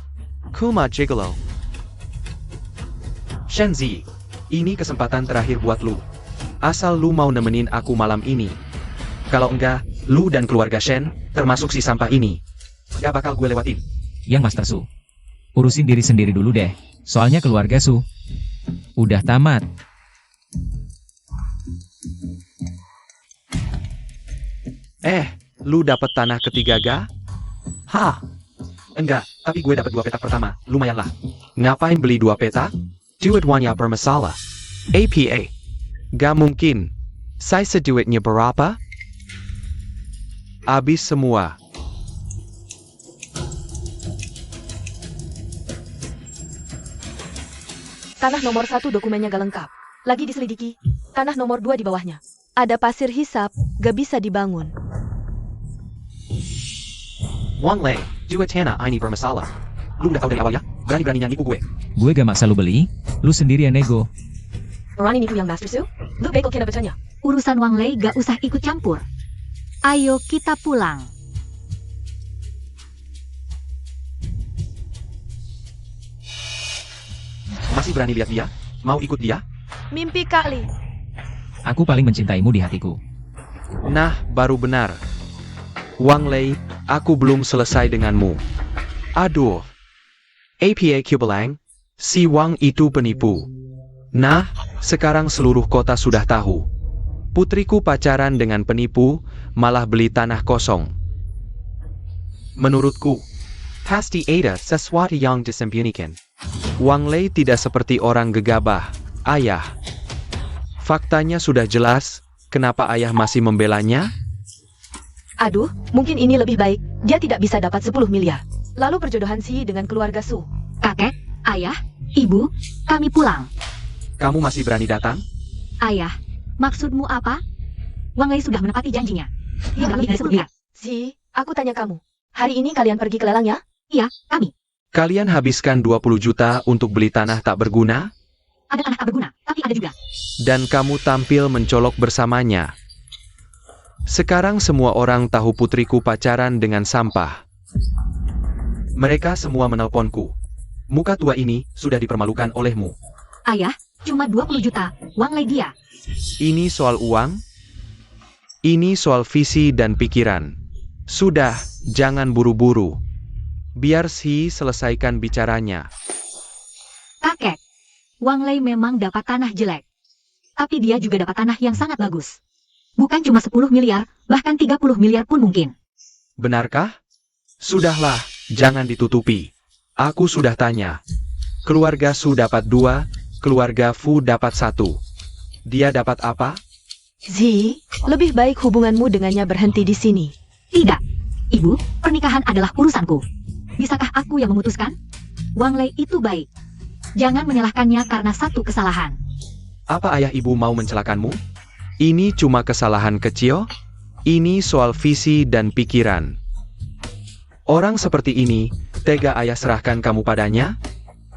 Kuma Gigolo. Shenzi, ini kesempatan terakhir buat lu. Asal lu mau nemenin aku malam ini. Kalau enggak, lu dan keluarga Shen, termasuk si sampah ini, gak bakal gue lewatin. Yang Master Su. Urusin diri sendiri dulu deh. Soalnya keluarga Su udah tamat. Lu dapat tanah ketiga ga? Hah? Enggak, tapi gue dapat 2 petak pertama, lumayan lah. Ngapain beli 2 petak? Duit wanya bermasalah. APA. Gak mungkin. Saya duitnya berapa? Abis semua. Tanah nomor 1 dokumennya gak lengkap. Lagi diselidiki. Tanah nomor 2 di bawahnya. Ada pasir hisap, gak bisa dibangun. Wang Lei, duit tanah ini bermasalah. Lu udah tahu dari awal ya? Berani-beraninya nipu gue. Gue gak maksa lu beli, lu sendiri yang nego. Berani nipu yang Master Su? Lu begel kena bacanya. Urusan Wang Lei gak usah ikut campur. Ayo kita pulang. Masih berani lihat dia? Mau ikut dia? Mimpi kali. Aku paling mencintaimu di hatiku. Nah, baru benar. Wang Lei, aku belum selesai denganmu. Aduh. APA Kubelang, si Wang itu penipu. Nah, sekarang seluruh kota sudah tahu. Putriku pacaran dengan penipu, malah beli tanah kosong. Menurutku, Pasti ada sesuatu yang disembunyikan. Wang Lei tidak seperti orang gegabah, ayah. Faktanya sudah jelas, kenapa ayah masih membelanya? Aduh, mungkin ini lebih baik. Dia tidak bisa dapat 10 miliar. Lalu perjodohan Si dengan keluarga Su. Kakek, ayah, ibu, kami pulang. Kamu masih berani datang? Ayah, maksudmu apa? Wang Lei sudah menepati janjinya. Dia lebih dari 10 miliar. Si, aku tanya kamu. Hari ini kalian pergi ke lelang ya? Iya, kami. Kalian habiskan 20 juta untuk beli tanah tak berguna? Ada tanah tak berguna, tapi ada juga. Dan kamu tampil mencolok bersamanya. Sekarang semua orang tahu putriku pacaran dengan sampah. Mereka semua menelponku. Muka tua ini sudah dipermalukan olehmu. Ayah, cuma 20 juta, Wang Lei dia. Ini soal uang? Ini soal visi dan pikiran. Sudah, jangan buru-buru. Biar Si selesaikan bicaranya. Kakek, Wang Lei memang dapat tanah jelek. Tapi dia juga dapat tanah yang sangat bagus. Bukan cuma 10 miliar, bahkan 30 miliar pun mungkin. Benarkah? Sudahlah, jangan ditutupi. Aku sudah tanya. Keluarga Su dapat 2, keluarga Fu dapat 1. Dia dapat apa? Zi, lebih baik hubunganmu dengannya berhenti di sini. Tidak. Ibu, pernikahan adalah urusanku. Bisakah aku yang memutuskan? Wang Lei itu baik. Jangan menyalahkannya karena satu kesalahan. Apa ayah ibu mau mencelakanmu? Ini cuma kesalahan kecil? Ini soal visi dan pikiran. Orang seperti ini, tega ayah serahkan kamu padanya?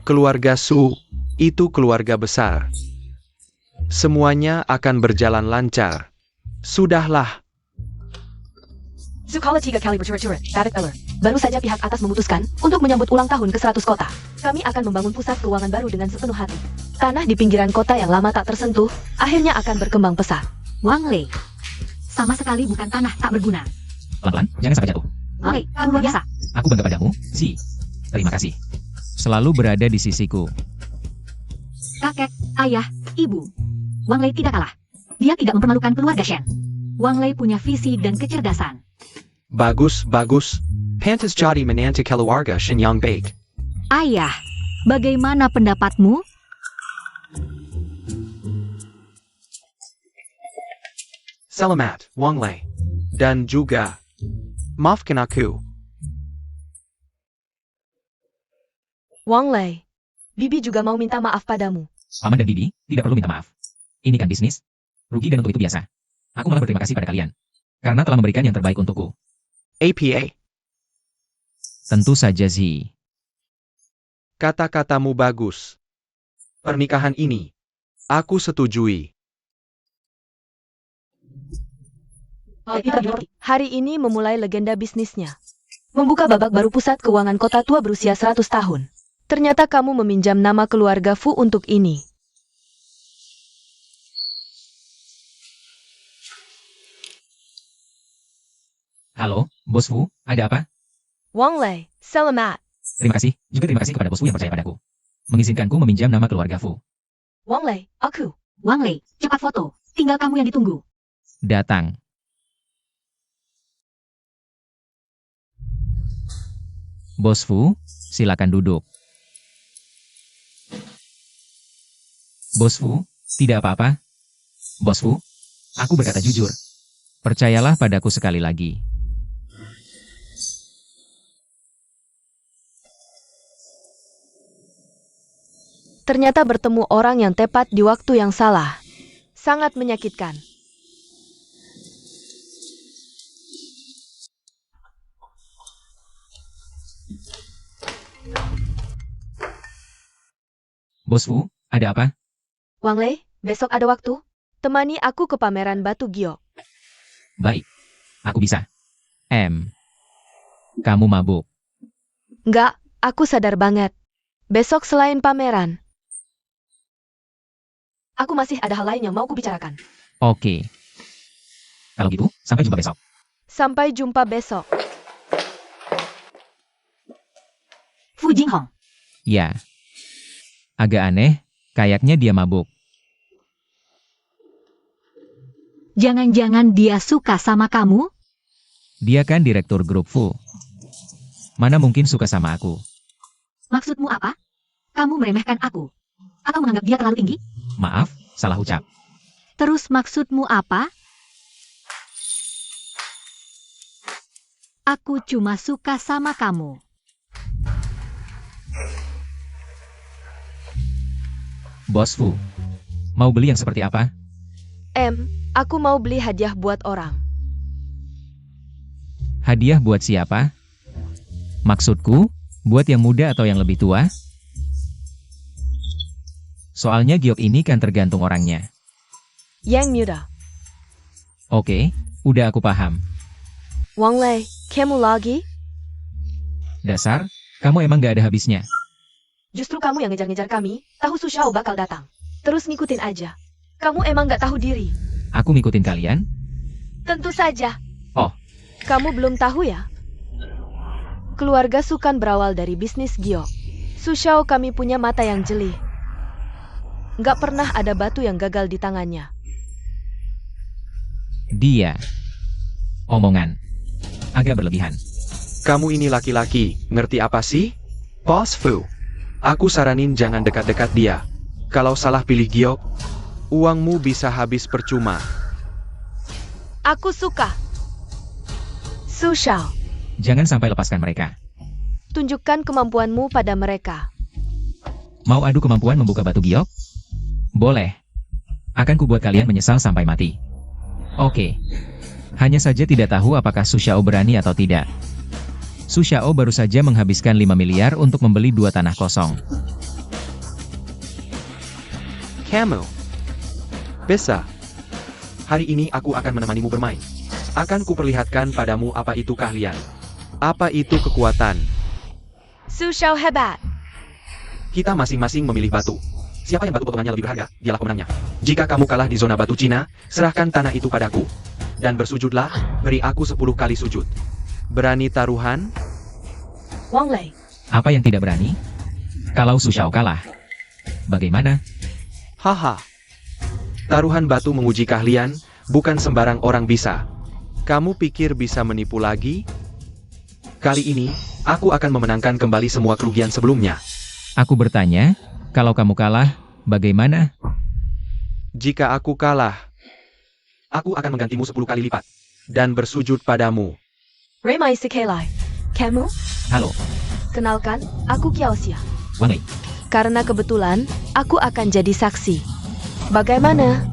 Keluarga Su, itu keluarga besar. Semuanya akan berjalan lancar. Sudahlah. Sukala 3 kali berturut-turut, Babak Beller. Baru saja pihak atas memutuskan untuk menyambut ulang tahun ke-100 kota. Kami akan membangun pusat keuangan baru dengan sepenuh hati. Tanah di pinggiran kota yang lama tak tersentuh, akhirnya akan berkembang pesat. Wang Lei, sama sekali bukan tanah tak berguna. Pelan-pelan, jangan sampai jatuh. Wang Lei, kamu luar biasa. Aku bangga padamu, Si. Terima kasih. Selalu berada di sisiku. Kakek, ayah, ibu. Wang Lei tidak kalah. Dia tidak mempermalukan keluarga Shen. Wang Lei punya visi dan kecerdasan. Bagus, bagus. Pantas jadi menantu keluarga Shenyang baik. Ayah, bagaimana pendapatmu? Selamat, Wang Lei. Dan juga, maafkan aku. Wang Lei, Bibi juga mau minta maaf padamu. Paman dan Bibi tidak perlu minta maaf. Ini kan bisnis. Rugi dan untuk itu biasa. Aku malah berterima kasih pada kalian. Karena telah memberikan yang terbaik untukku. APA. Tentu saja, Zi. Kata-katamu bagus. Pernikahan ini, aku setujui. Hari ini memulai legenda bisnisnya. Membuka babak baru pusat keuangan kota tua berusia 100 tahun. Ternyata kamu meminjam nama keluarga Fu untuk ini. Halo, Bos Fu, ada apa? Wang Lei, selamat. Terima kasih, juga terima kasih kepada Bos Fu yang percaya padaku. Mengizinkanku meminjam nama keluarga Fu. Wang Lei, aku. Wang Lei, cepat foto. Tinggal kamu yang ditunggu. Datang. Bos Fu, silakan duduk. Bos Fu, tidak apa-apa. Bos Fu, aku berkata jujur. Percayalah padaku sekali lagi. Ternyata bertemu orang yang tepat di waktu yang salah. Sangat menyakitkan. Bos Fu, ada apa? Wang Lei, besok ada waktu? Temani aku ke pameran batu giok. Baik, aku bisa. Kamu mabuk. Enggak, aku sadar banget. Besok selain pameran, aku masih ada hal lain yang mau kubicarakan. Oke. Kalau gitu, sampai jumpa besok. Sampai jumpa besok. Fu Jinghong. Ya. Agak aneh, kayaknya dia mabuk. Jangan-jangan dia suka sama kamu? Dia kan direktur grup Fu. Mana mungkin suka sama aku? Maksudmu apa? Kamu meremehkan aku? Atau menganggap dia terlalu tinggi? Maaf, salah ucap. Terus maksudmu apa? Aku cuma suka sama kamu. Bos Fu, mau beli yang seperti apa? Aku mau beli hadiah buat orang. Hadiah buat siapa? Maksudku, buat yang muda atau yang lebih tua? Soalnya giok ini kan tergantung orangnya. Yang muda. Oke, udah aku paham. Wang Lei, kamu lagi? Dasar, kamu emang gak ada habisnya. Justru kamu yang ngejar-ngejar kami, tahu Su Xiao bakal datang. Terus ngikutin aja. Kamu emang gak tahu diri. Aku ngikutin kalian? Tentu saja. Oh. Kamu belum tahu ya? Keluarga Sukan berawal dari bisnis giok. Su Xiao kami punya mata yang jeli. Nggak pernah ada batu yang gagal di tangannya. Dia. Omongan. Agak berlebihan. Kamu ini laki-laki, ngerti apa sih? Bos Fu. Aku saranin jangan dekat-dekat dia. Kalau salah pilih giok, uangmu bisa habis percuma. Aku suka. Su Xiao, Jangan sampai lepaskan mereka. tunjukkan kemampuanmu pada mereka. Mau adu kemampuan membuka batu giok? Boleh. Akan kubuat kalian menyesal sampai mati. Oke. Hanya saja tidak tahu apakah Su Xiao berani atau tidak. Su Xiao baru saja menghabiskan 5 miliar untuk membeli 2 tanah kosong. Kamu. Bisa. Hari ini aku akan menemanimu bermain. Akan kuperlihatkan padamu apa itu keahlian. Apa itu kekuatan. Su Xiao hebat. Kita masing-masing memilih batu. Siapa yang batu potongannya lebih berharga, dialah pemenangnya. Jika kamu kalah di zona batu Cina, serahkan tanah itu padaku. Dan bersujudlah, beri aku 10 kali sujud. Berani taruhan? Wang Lei, Apa yang tidak berani? Kalau Su Xiao kalah. Bagaimana? Haha. Taruhan batu menguji keahlian, bukan sembarang orang bisa. Kamu pikir bisa menipu lagi? Kali ini, aku akan memenangkan kembali semua kerugian sebelumnya. Aku bertanya, kalau kamu kalah, bagaimana? Jika aku kalah, aku akan menggantimu 10 kali lipat. Dan bersujud padamu. Remai Sikelai. Kamu? Halo, Kenalkan, aku Kiao Xia. Wang Lei. Karena kebetulan, aku akan jadi saksi. Bagaimana?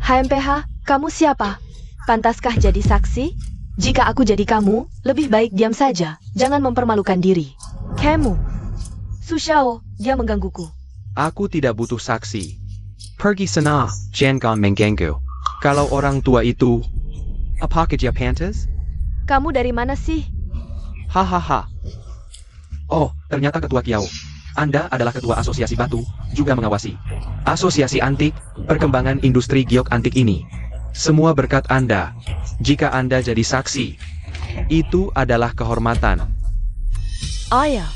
HMPH, kamu siapa? Pantaskah jadi saksi? Jika aku jadi kamu, lebih baik diam saja. Jangan mempermalukan diri. Kamu. Su Xiao, dia menggangguku. Aku tidak butuh saksi. Pergi sana, jangan mengganggu. Kalau orang tua itu... Apakah dia pantas? Kamu dari mana sih? Hahaha. Oh, ternyata Ketua Kiao. Anda adalah Ketua Asosiasi Batu, juga mengawasi Asosiasi Antik, perkembangan industri giok antik ini. Semua berkat Anda. Jika Anda jadi saksi, itu adalah kehormatan. Ayah,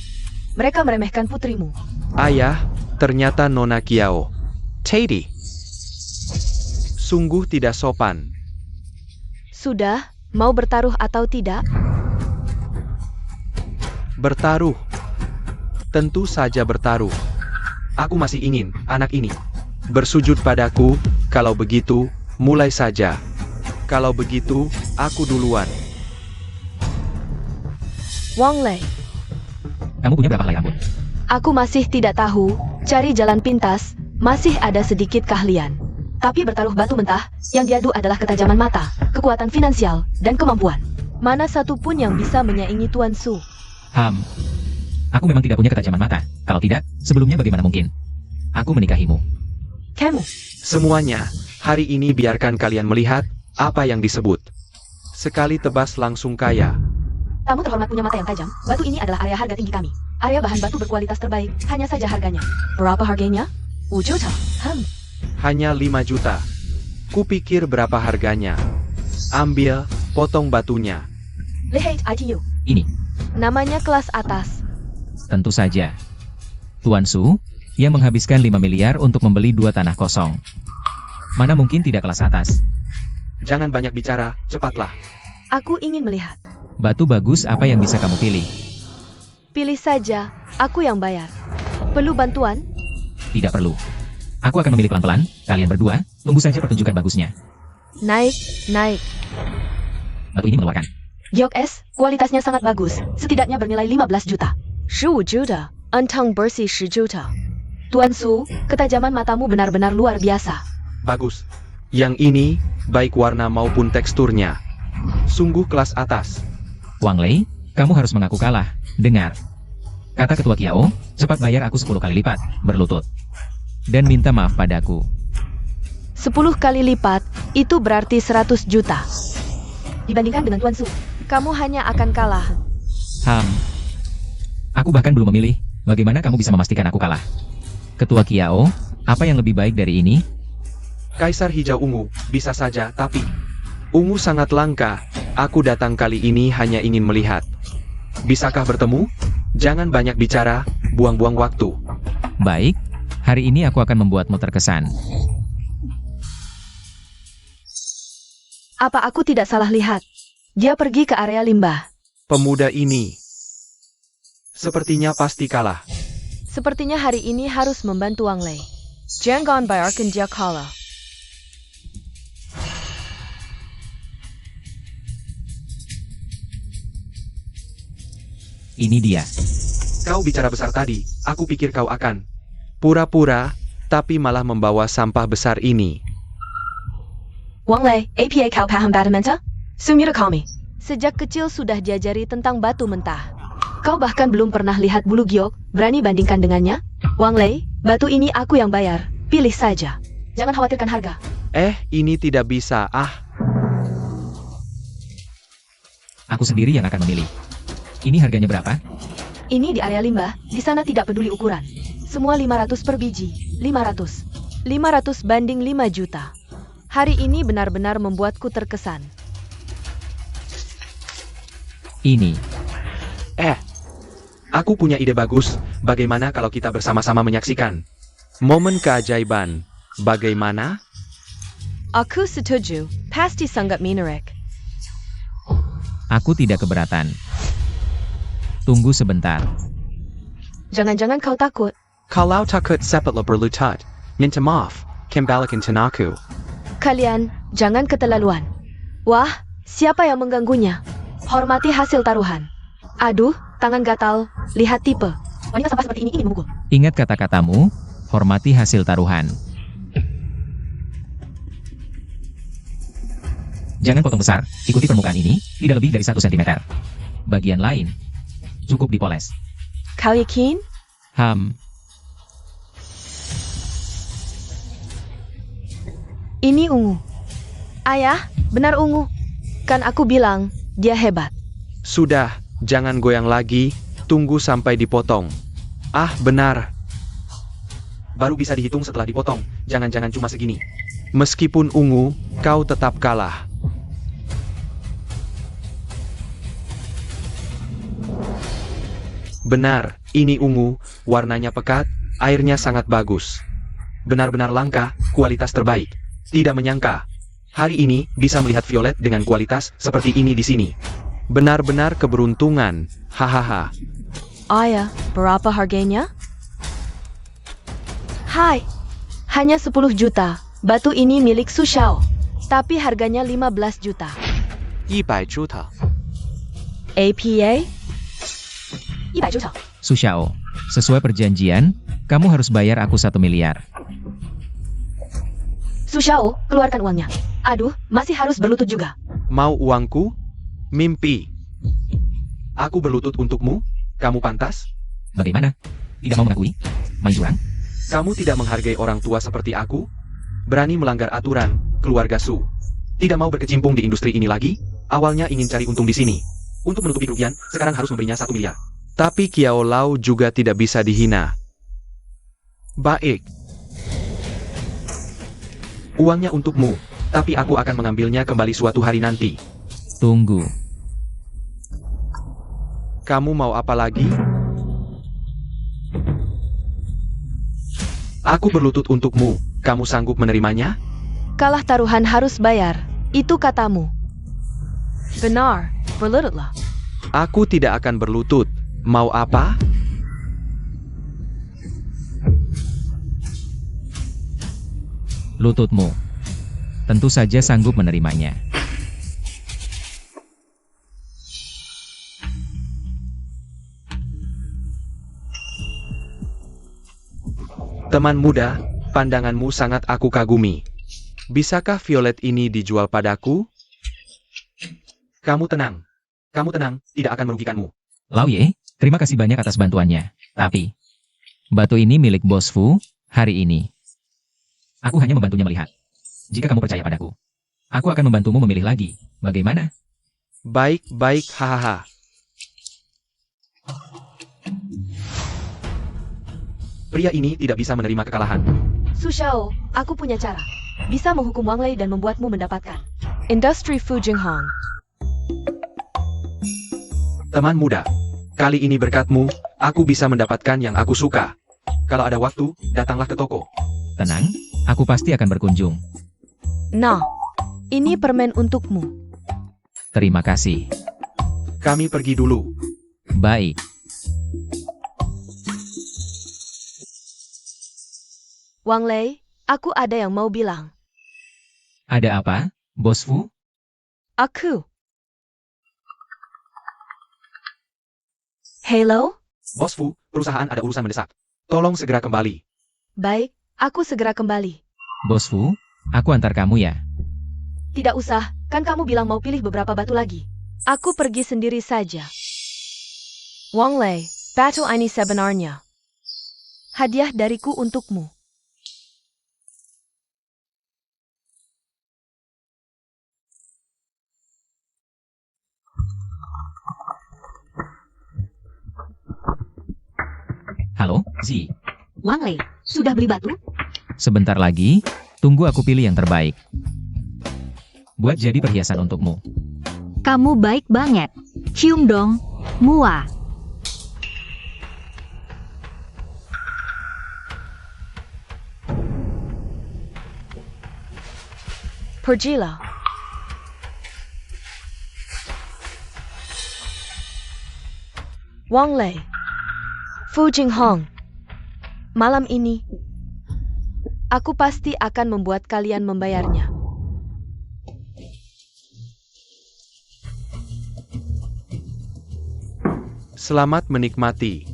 mereka meremehkan putrimu. Ayah, ternyata Nona Kiao. Teddy. Sungguh tidak sopan. Sudah, mau bertaruh atau tidak? Bertaruh. Tentu saja bertaruh. Aku masih ingin, anak ini, bersujud padaku. Kalau begitu, mulai saja. Kalau begitu, aku duluan. Wang Lei, Kamu punya berapa helai rambut? aku masih tidak tahu. Cari jalan pintas, masih ada sedikit keahlian. Tapi bertaruh batu mentah, yang diadu adalah ketajaman mata, kekuatan finansial, dan kemampuan. Mana satu pun yang bisa menyaingi Tuan Su. Aku memang tidak punya ketajaman mata. Kalau tidak, sebelumnya bagaimana mungkin? Aku menikahimu. Kamu. Semuanya, hari ini biarkan kalian melihat apa yang disebut. Sekali tebas langsung kaya. Tamu terhormat punya mata yang tajam. Batu ini adalah area harga tinggi kami. Area bahan batu berkualitas terbaik, hanya saja harganya. Berapa harganya? 5 juta. Hanya 5 juta. Kupikir berapa harganya. Ambil, potong batunya. Lihat ITU. Ini, Namanya kelas atas. tentu saja. Tuan Su, yang menghabiskan 5 miliar untuk membeli 2 tanah kosong. Mana mungkin tidak kelas atas? Jangan banyak bicara, cepatlah. Aku ingin melihat. Batu bagus apa yang bisa kamu pilih? Pilih saja, aku yang bayar. Perlu bantuan? Tidak perlu. Aku akan memilih pelan-pelan, kalian berdua, tunggu saja pertunjukan bagusnya. Naik, naik. Batu ini mengeluarkan. Giok S, kualitasnya sangat bagus. Setidaknya bernilai 15 juta. 15 juta. Entang bersih 10 juta. Tuan Su, ketajaman matamu benar-benar luar biasa. Bagus. Yang ini, baik warna maupun teksturnya. Sungguh kelas atas. Wang Lei, kamu harus mengaku kalah. Dengar. Kata Ketua Kiao, cepat bayar aku 10 kali lipat, berlutut. Dan minta maaf padaku. 10 kali lipat, itu berarti 100 juta. Dibandingkan dengan Tuan Su, Kamu hanya akan kalah. Aku bahkan belum memilih, bagaimana kamu bisa memastikan aku kalah? Ketua Kiao, apa yang lebih baik dari ini? Kaisar hijau ungu, bisa saja, tapi ungu sangat langka. Aku datang kali ini hanya ingin melihat. Bisakah bertemu? Jangan banyak bicara, buang-buang waktu. Baik, hari ini aku akan membuatmu terkesan. Apa aku tidak salah lihat? Dia pergi ke area limbah. Pemuda ini sepertinya pasti kalah. Sepertinya hari ini harus membantu Wang Lei. Jangan biarkan dia kalah. Ini dia. Kau bicara besar tadi, aku pikir kau akan pura-pura, tapi malah membawa sampah besar ini. Wang Lei, APA kau paham badminton? Sumira kami. Sejak kecil sudah diajari tentang batu mentah. Kau bahkan belum pernah lihat bulu giok, berani bandingkan dengannya? Wang Lei, batu ini aku yang bayar. Pilih saja. Jangan khawatirkan harga. Ini tidak bisa, Aku sendiri yang akan memilih. Ini harganya berapa? Ini di area limbah, di sana tidak peduli ukuran. Semua 500 per biji. 500. 500 banding 5 juta. Hari ini benar-benar membuatku terkesan. Ini. Aku punya ide bagus. Bagaimana kalau kita bersama-sama menyaksikan momen keajaiban? Bagaimana? Aku setuju. Pasti sangat menarik. Aku tidak keberatan. Tunggu sebentar. Jangan-jangan kau takut. Kalau takut sepatlah berlutut. Minta maaf, kembalikan tenaku. Kalian, jangan keterlaluan. Wah, siapa yang mengganggunya? Hormati hasil taruhan. Aduh, tangan gatal. Lihat tipe. Wanita sampah seperti ini ingin memukul. Ingat kata-katamu, hormati hasil taruhan. Jangan potong besar, ikuti permukaan ini, tidak lebih dari 1 cm. Bagian lain, cukup dipoles. Kau yakin? Ini ungu. Ayah, benar ungu. Kan aku bilang, dia hebat. Sudah, jangan goyang lagi, tunggu sampai dipotong. Benar. Baru bisa dihitung setelah dipotong, jangan-jangan cuma segini. Meskipun ungu, kau tetap kalah. Benar, ini ungu, warnanya pekat, airnya sangat bagus. Benar-benar langka, kualitas terbaik. Tidak menyangka, hari ini bisa melihat violet dengan kualitas seperti ini di sini. Benar-benar keberuntungan, hahaha. Ayah, berapa harganya? Hai, hanya 10 juta. Batu ini milik Su Xiao. Tapi harganya 15 juta. 100 juta. APA? 100juta. Su Xiao, sesuai perjanjian, kamu harus bayar aku 1 miliar. Su Xiao, keluarkan uangnya. Aduh, masih harus berlutut juga. Mau uangku? Mimpi. Aku berlutut untukmu? Kamu pantas? Bagaimana? Tidak mau mengakui? Main curang? Kamu tidak menghargai orang tua seperti aku? Berani melanggar aturan, keluarga Su. Tidak mau berkecimpung di industri ini lagi? Awalnya ingin cari untung di sini. Untuk menutupi kerugian, sekarang harus memberinya 1 miliar. Tapi Kiao Lau juga tidak bisa dihina. Baik. Uangnya untukmu, tapi aku akan mengambilnya kembali suatu hari nanti. Tunggu. Kamu mau apa lagi? Aku berlutut untukmu, kamu sanggup menerimanya? Kalah taruhan harus bayar. Itu katamu. Benar, berlututlah. Aku tidak akan berlutut. Mau apa? Lututmu. Tentu saja sanggup menerimanya. Teman muda, pandanganmu sangat aku kagumi. Bisakah violet ini dijual padaku? Kamu tenang, tidak akan merugikanmu. Lao Ye, terima kasih banyak atas bantuannya. Tapi, batu ini milik Bos Fu, hari ini. Aku hanya membantunya melihat. Jika kamu percaya padaku, aku akan membantumu memilih lagi. Bagaimana? Baik, hahaha. Pria ini tidak bisa menerima kekalahan. Su Xiao, aku punya cara. Bisa menghukum Wang Lei dan membuatmu mendapatkan Industri Fu Jinghong. Teman muda, kali ini berkatmu, aku bisa mendapatkan yang aku suka. Kalau ada waktu, datanglah ke toko. Tenang, aku pasti akan berkunjung. Nah, ini permen untukmu. Terima kasih. Kami pergi dulu. Baik. Wang Lei, aku ada yang mau bilang. Ada apa, Bos Fu? Aku. Hello? Bos Fu, perusahaan ada urusan mendesak. Tolong segera kembali. Baik, aku segera kembali. Bos Fu, aku antar kamu ya. Tidak usah, kan kamu bilang mau pilih beberapa batu lagi. Aku pergi sendiri saja. Wang Lei, batu ini sebenarnya hadiah dariku untukmu. Halo, Zi. Wang Lei, sudah beli batu? Sebentar lagi, tunggu aku pilih yang terbaik. Buat jadi perhiasan untukmu. Kamu baik banget. Cium dong, Mua. Pergilah. Wang Lei, Fu Jinghong. Malam ini, aku pasti akan membuat kalian membayarnya. Selamat menikmati.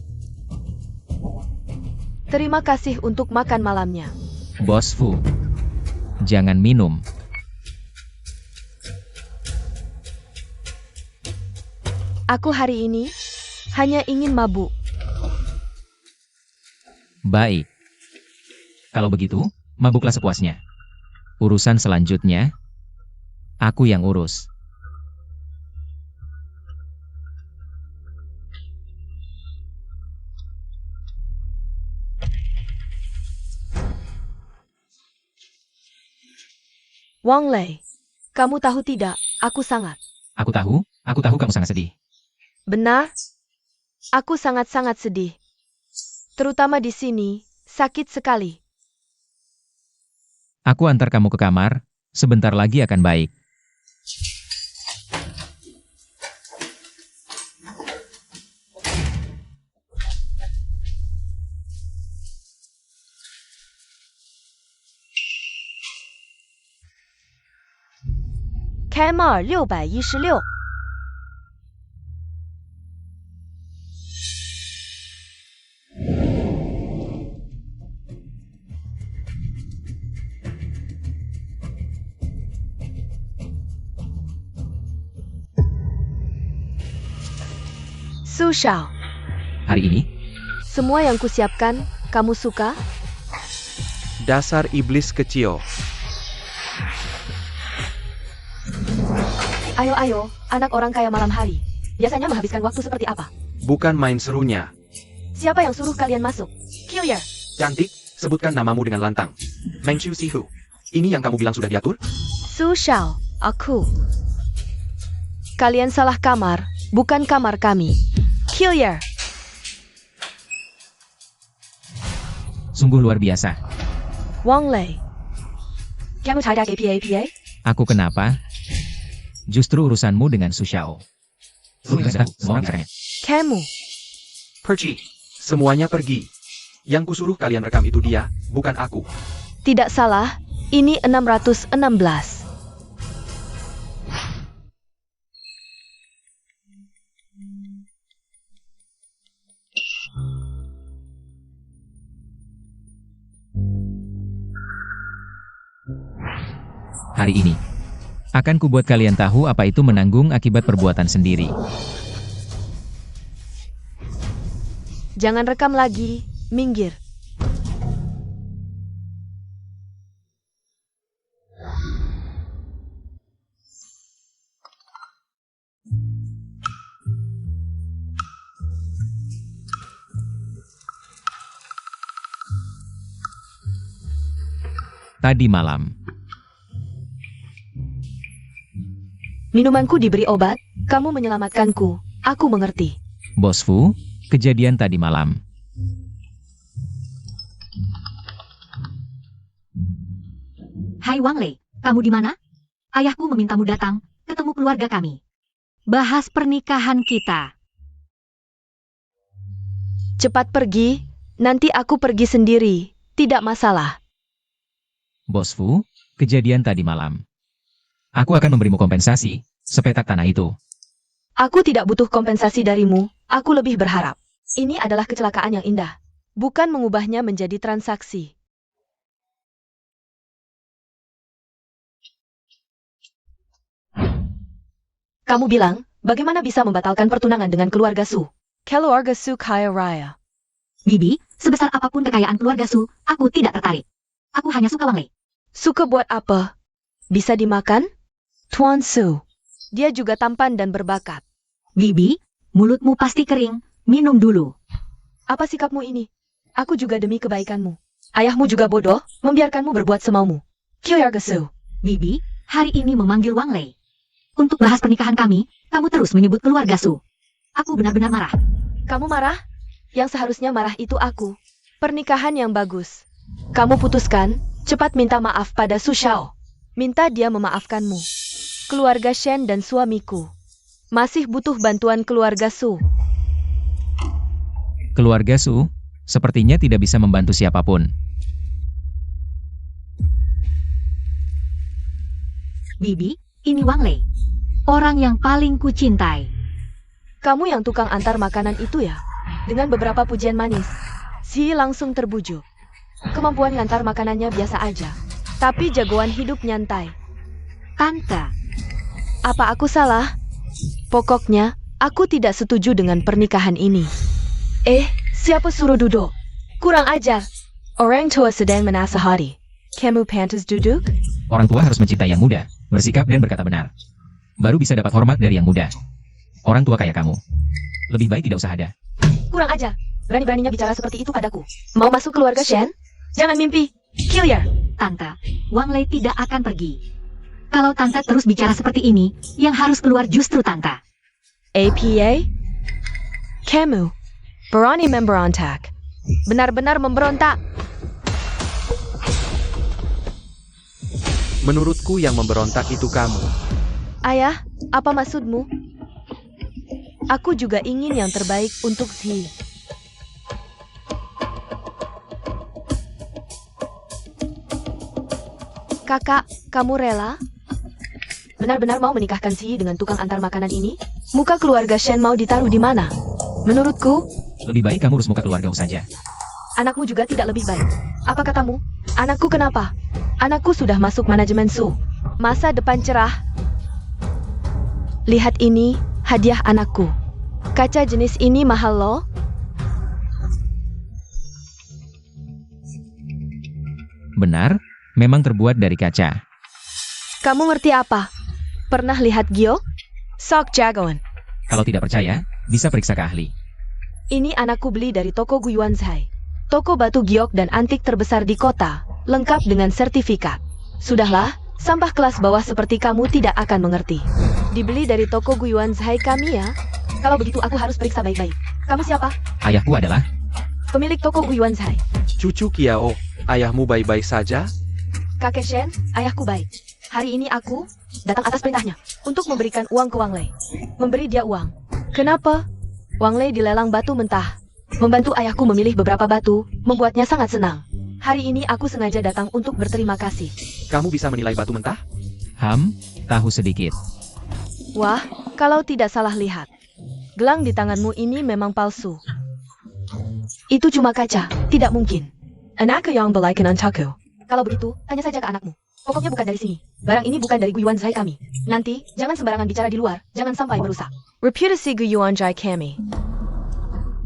Terima kasih untuk makan malamnya. Bos Fu, jangan minum. Aku hari ini hanya ingin mabuk. Baik. Kalau begitu, mabuklah sepuasnya. Urusan selanjutnya, aku yang urus. Wang Lei, kamu tahu tidak, aku sangat. Aku tahu kamu sangat sedih. Benar? Aku sangat-sangat sedih. Terutama di sini, sakit sekali. Aku antar kamu ke kamar, sebentar lagi akan baik. Kamar 616. Su Xiao, Hari ini, semua yang kusiapkan, kamu suka? Dasar iblis kecil. Ayo, anak orang kaya malam hari. Biasanya menghabiskan waktu seperti apa? Bukan main serunya. Siapa yang suruh kalian masuk? Killier. Cantik, sebutkan namamu dengan lantang. Meng Chu Sihu. Ini yang kamu bilang sudah diatur? Su Xiao, aku. Kalian salah kamar, bukan kamar kami. Killier. sungguh luar biasa. Wang Lei. Kamu tidak PA? Aku kenapa? Justru urusanmu dengan Su Xiao. Kamu. Pergi. Semuanya pergi. Yang kusuruh kalian rekam itu dia, bukan aku. Tidak salah, ini 616. Hari ini, akan kubuat kalian tahu apa itu menanggung akibat perbuatan sendiri. Jangan rekam lagi, minggir. Tadi malam, Minumanku diberi obat, kamu menyelamatkanku, aku mengerti. Bos Fu, kejadian tadi malam. Hai Wang Lei, kamu di mana? Ayahku memintamu datang, ketemu keluarga kami. Bahas pernikahan kita. Cepat pergi, nanti aku pergi sendiri, tidak masalah. Bos Fu, kejadian tadi malam. Aku akan memberimu kompensasi, sepetak tanah itu. Aku tidak butuh kompensasi darimu, aku lebih berharap. Ini adalah kecelakaan yang indah, bukan mengubahnya menjadi transaksi. Kamu bilang, bagaimana bisa membatalkan pertunangan dengan keluarga Su? Keluarga Su kaya raya. Bibi, sebesar apapun kekayaan keluarga Su, aku tidak tertarik. Aku hanya suka Wang Lei. Suka buat apa? Bisa dimakan? Tuan Su. Dia juga tampan dan berbakat. Bibi, mulutmu pasti kering, minum dulu. Apa sikapmu ini? Aku juga demi kebaikanmu. Ayahmu juga bodoh, membiarkanmu berbuat semaumu. Keluarga Su. Bibi, hari ini memanggil Wang Lei. Untuk bahas pernikahan kami, kamu terus menyebut keluarga Su. Aku benar-benar marah. Kamu marah? Yang seharusnya marah itu aku. Pernikahan yang bagus. Kamu putuskan, cepat minta maaf pada Su Xiao. Minta dia memaafkanmu. Keluarga Shen dan suamiku masih butuh bantuan keluarga Su. Keluarga Su, sepertinya tidak bisa membantu siapapun. Bibi, ini Wang Lei. Orang yang paling kucintai. Kamu yang tukang antar makanan itu ya? Dengan beberapa pujian manis, Si langsung terbujuk. Kemampuan ngantar makanannya biasa aja, tapi jagoan hidup nyantai. Tante, Apa aku salah? Pokoknya, aku tidak setuju dengan pernikahan ini. Siapa suruh duduk? Kurang ajar. Orang tua sedang menasihati. Kamu pantas duduk? Orang tua harus mencintai yang muda, bersikap dan berkata benar. Baru bisa dapat hormat dari yang muda. Orang tua kayak kamu. Lebih baik tidak usah ada. Kurang ajar. Berani-beraninya bicara seperti itu padaku. Mau masuk keluarga Shen? Jangan mimpi. Kill. Tante, Wang Lei tidak akan pergi. Kalau Tante terus bicara seperti ini, yang harus keluar justru Tante. APA? Kamu berani memberontak. Benar-benar memberontak. Menurutku yang memberontak itu kamu. Ayah, apa maksudmu? Aku juga ingin yang terbaik untuk Zi. Kakak, kamu rela? Benar-benar mau menikahkan Zi dengan tukang antar makanan ini? Muka keluarga Shen mau ditaruh di mana? Menurutku, Lebih baik kamu urus muka keluargamu saja. anakmu juga tidak lebih baik. Apa katamu? Anakku kenapa? Anakku sudah masuk manajemen Su. Masa depan cerah. Lihat ini, hadiah anakku. Kaca jenis ini mahal loh. Benar, memang terbuat dari kaca. Kamu ngerti apa? Pernah lihat giok? Sok jagoan. Kalau tidak percaya, bisa periksa ke ahli. Ini anakku beli dari toko Guiyuanzai. Toko batu giok dan antik terbesar di kota, lengkap dengan sertifikat. Sudahlah, sampah kelas bawah seperti kamu tidak akan mengerti. Dibeli dari toko Guiyuanzai kami ya. Kalau begitu aku harus periksa baik-baik. Kamu siapa? Ayahku adalah Pemilik toko Guiyuanzai. Cucu Kiao, ayahmu baik-baik saja? Kakek Shen, ayahku baik. Hari ini aku datang atas perintahnya untuk memberikan uang ke Wang Lei. Memberi dia uang. Kenapa? Wang Lei dilelang batu mentah. Membantu ayahku memilih beberapa batu, membuatnya sangat senang. Hari ini aku sengaja datang untuk berterima kasih. Kamu bisa menilai batu mentah? Tahu sedikit. Wah, kalau tidak salah lihat, gelang di tanganmu ini memang palsu. Itu cuma kaca, tidak mungkin. Anak yang belaikan antaku. Kalau begitu, tanya saja ke anakmu. Pokoknya bukan dari sini. Barang ini bukan dari Guyuan Zai kami. Nanti, jangan sembarangan bicara di luar, jangan sampai merusak. Reputasi Guyuan Zai kami.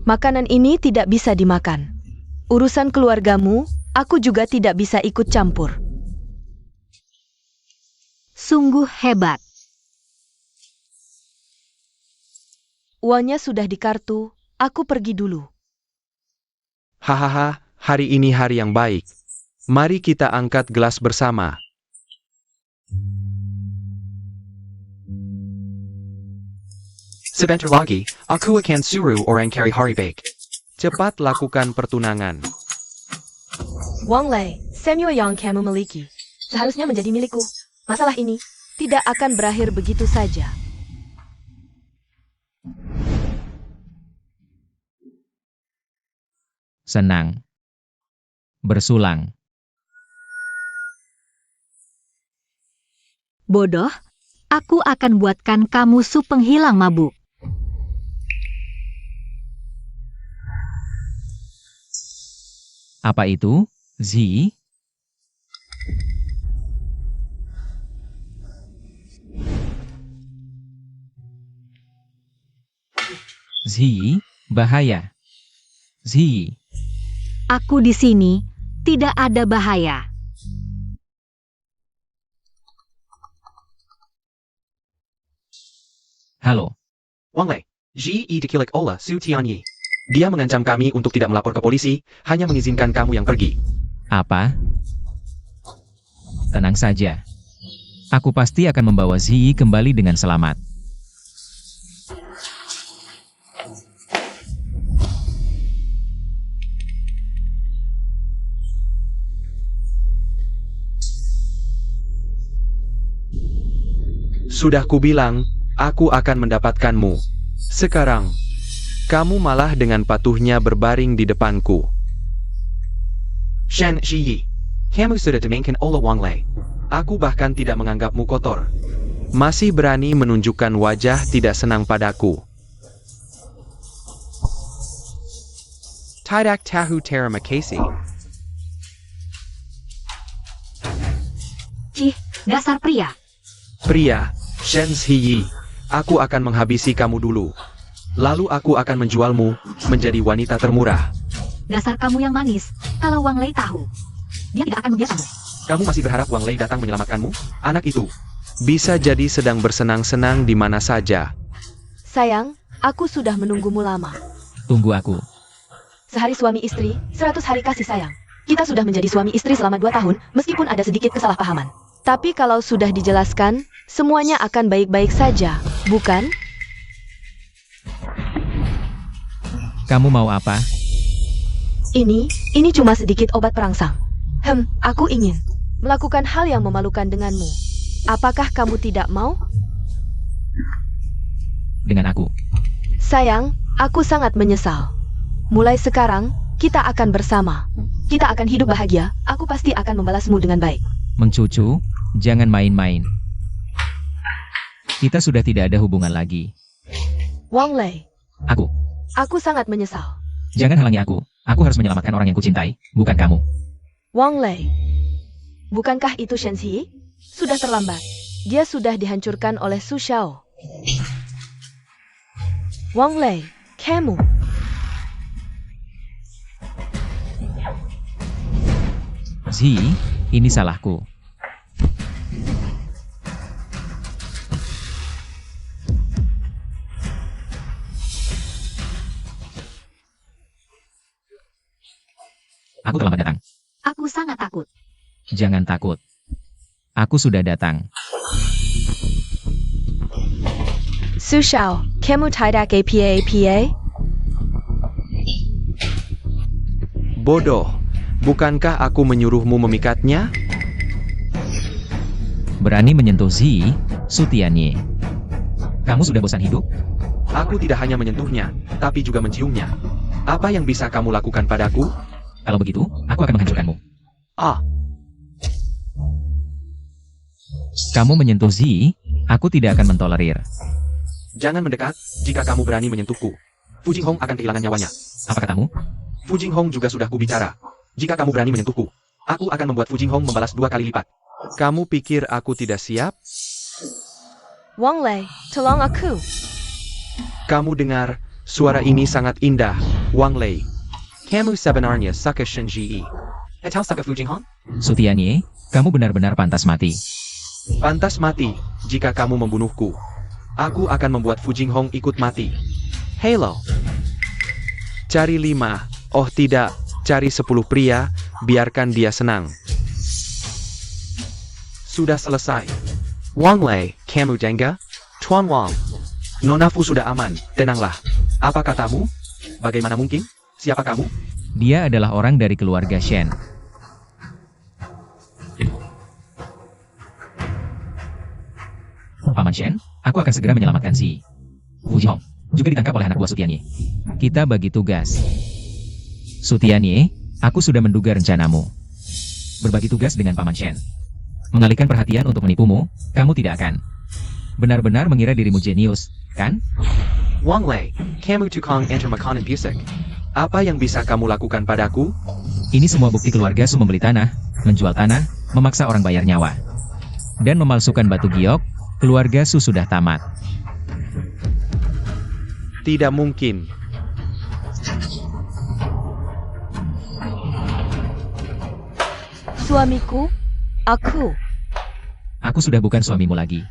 Makanan ini tidak bisa dimakan. Urusan keluargamu, aku juga tidak bisa ikut campur. Sungguh hebat. Uangnya sudah di kartu, aku pergi dulu. Hahaha, hari ini hari yang baik. Mari kita angkat gelas bersama. Sebentar lagi, aku akan suruh orang cari hari baik. Cepat lakukan pertunangan. Wang Lei, Samuel yang kamu miliki, seharusnya menjadi milikku. Masalah ini tidak akan berakhir begitu saja. Senang. Bersulang. Bodoh, aku akan buatkan kamu sup penghilang mabuk. Apa itu, Zi? Zi, bahaya. Zi, Aku di sini, tidak ada bahaya. halo. Wang Lei, Ji dikilik oleh Su Tianyi. Dia mengancam kami untuk tidak melapor ke polisi, hanya mengizinkan kamu yang pergi. Apa? Tenang saja. Aku pasti akan membawa Zi kembali dengan selamat. Sudah kubilang, aku akan mendapatkanmu. Sekarang, kamu malah dengan patuhnya berbaring di depanku. Shen Shiyi, kamu sudah dimainkan oleh Wang Lei. Aku bahkan tidak menganggapmu kotor. Masih berani menunjukkan wajah tidak senang padaku. Tidak tahu terima kasih. Cih, dasar pria. Pria, Shen Shiyi, aku akan menghabisi kamu dulu. Lalu aku akan menjualmu menjadi wanita termurah. Dasar kamu yang manis. Kalau Wang Lei tahu, dia tidak akan membiarkanmu. Kamu masih berharap Wang Lei datang menyelamatkanmu? Anak itu bisa jadi sedang bersenang-senang di mana saja. Sayang, aku sudah menunggumu lama. Tunggu aku. Sehari suami istri, 100 hari kasih sayang. Kita sudah menjadi suami istri selama 2 tahun, meskipun ada sedikit kesalahpahaman. Tapi kalau sudah dijelaskan, semuanya akan baik-baik saja, bukan? Kamu mau apa? Ini cuma sedikit obat perangsang. Aku ingin melakukan hal yang memalukan denganmu. Apakah kamu tidak mau? Dengan aku. Sayang, aku sangat menyesal. Mulai sekarang, kita akan bersama. Kita akan hidup bahagia, aku pasti akan membalasmu dengan baik. Mengcucu, jangan main-main. Kita sudah tidak ada hubungan lagi. Wang Lei, Aku sangat menyesal. Jangan halangi aku. Aku harus menyelamatkan orang yang kucintai, bukan kamu. Wang Lei, bukankah itu Shen Xi? Sudah terlambat. Dia sudah dihancurkan oleh Su Xiao. Wang Lei, kamu. Zi, ini salahku. Aku terlambat datang. Aku sangat takut. Jangan takut. Aku sudah datang. Su Xiao, kamu tidak apa-apa? Bodoh, bukankah aku menyuruhmu memikatnya? Berani menyentuh Zi, Su Tianyi. Kamu sudah bosan hidup? Aku tidak hanya menyentuhnya, tapi juga menciumnya. Apa yang bisa kamu lakukan padaku? Kalau begitu, aku akan menghancurkanmu. Ah, Kamu menyentuh Zi, aku tidak akan mentolerir. jangan mendekat. Jika kamu berani menyentuhku, Fu Jinghong akan kehilangan nyawanya. Apa katamu? Fu Jinghong juga sudah kubicara. Jika kamu berani menyentuhku, aku akan membuat Fu Jinghong membalas 2 kali lipat. Kamu pikir aku tidak siap? Wang Lei, tolong aku. Kamu dengar, suara ini sangat indah, Wang Lei. Kamu sebenarnya suka Shen Ji. Atau suka Fu Jinghong? Su Tianye, kamu benar-benar pantas mati. Pantas mati, jika kamu membunuhku. Aku akan membuat Fu Jinghong ikut mati. Halo. Cari 5, oh tidak, cari 10 pria, biarkan dia senang. Sudah selesai. Wang Lei, kamu jengga? Tuan Wang. Nona Fu sudah aman, tenanglah. Apa katamu? Bagaimana mungkin? Siapa kamu? Dia adalah orang dari keluarga Shen. Paman Shen, aku akan segera menyelamatkan Zi. Fu Jinghong juga ditangkap oleh anak buah Su Tianye. Kita bagi tugas. Su Tianye, aku sudah menduga rencanamu. Berbagi tugas dengan Paman Shen. Mengalihkan perhatian untuk menipumu, kamu tidak akan. Benar-benar mengira dirimu jenius, kan? Wang Lei, kamu tukang enter makanan busuk. Apa yang bisa kamu lakukan padaku? Ini semua bukti keluarga Su membeli tanah, menjual tanah, memaksa orang bayar nyawa. Dan memalsukan batu giok, keluarga Su sudah tamat. Tidak mungkin. Suamiku, aku. Aku sudah bukan suamimu lagi.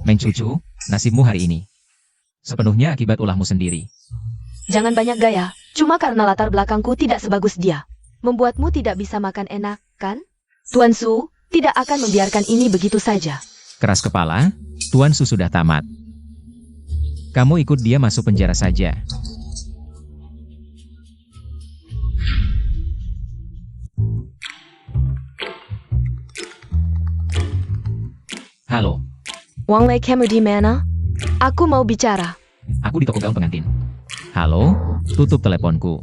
Meng Cucu, nasibmu hari ini sepenuhnya akibat ulahmu sendiri. Jangan banyak gaya, cuma karena latar belakangku tidak sebagus dia. Membuatmu tidak bisa makan enak, kan? Tuan Su, tidak akan membiarkan ini begitu saja. Keras kepala, Tuan Su sudah tamat. Kamu ikut dia masuk penjara saja. Halo, Wang Lei, kamu di mana? Aku mau bicara. aku di toko gaun pengantin. Halo, tutup teleponku.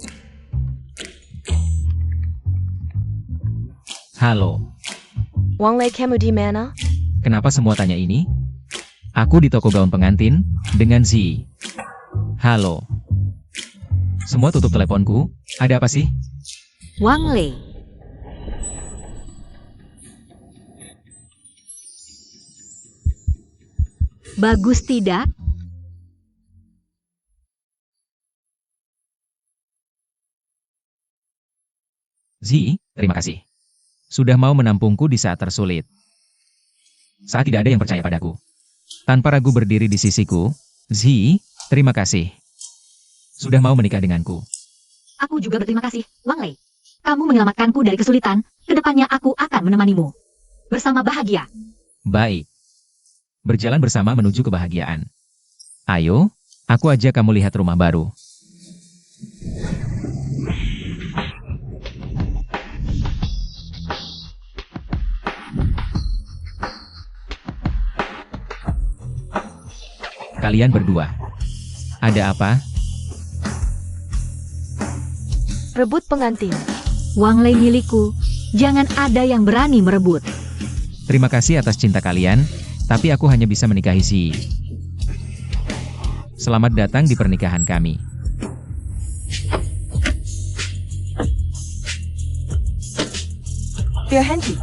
Halo, Wang Lei, kamu di mana? kenapa semua tanya ini? Aku di toko gaun pengantin, dengan Zi. Halo. Semua tutup teleponku, ada apa sih? Wang Lei. Bagus tidak? Zi, terima kasih. Sudah mau menampungku di saat tersulit. Saat tidak ada yang percaya padaku. Tanpa ragu berdiri di sisiku, Zi, terima kasih. Sudah mau menikah denganku. Aku juga berterima kasih, Wang Lei. Kamu menyelamatkanku dari kesulitan, kedepannya aku akan menemanimu. Bersama bahagia. Baik. Berjalan bersama menuju kebahagiaan. Ayo, aku ajak kamu lihat rumah baru. Kalian berdua. Ada apa? Rebut pengantin. Wang Lei milikku, jangan ada yang berani merebut. Terima kasih atas cinta kalian, tapi aku hanya bisa menikahi Zi. Selamat datang di pernikahan kami. Biar Henry.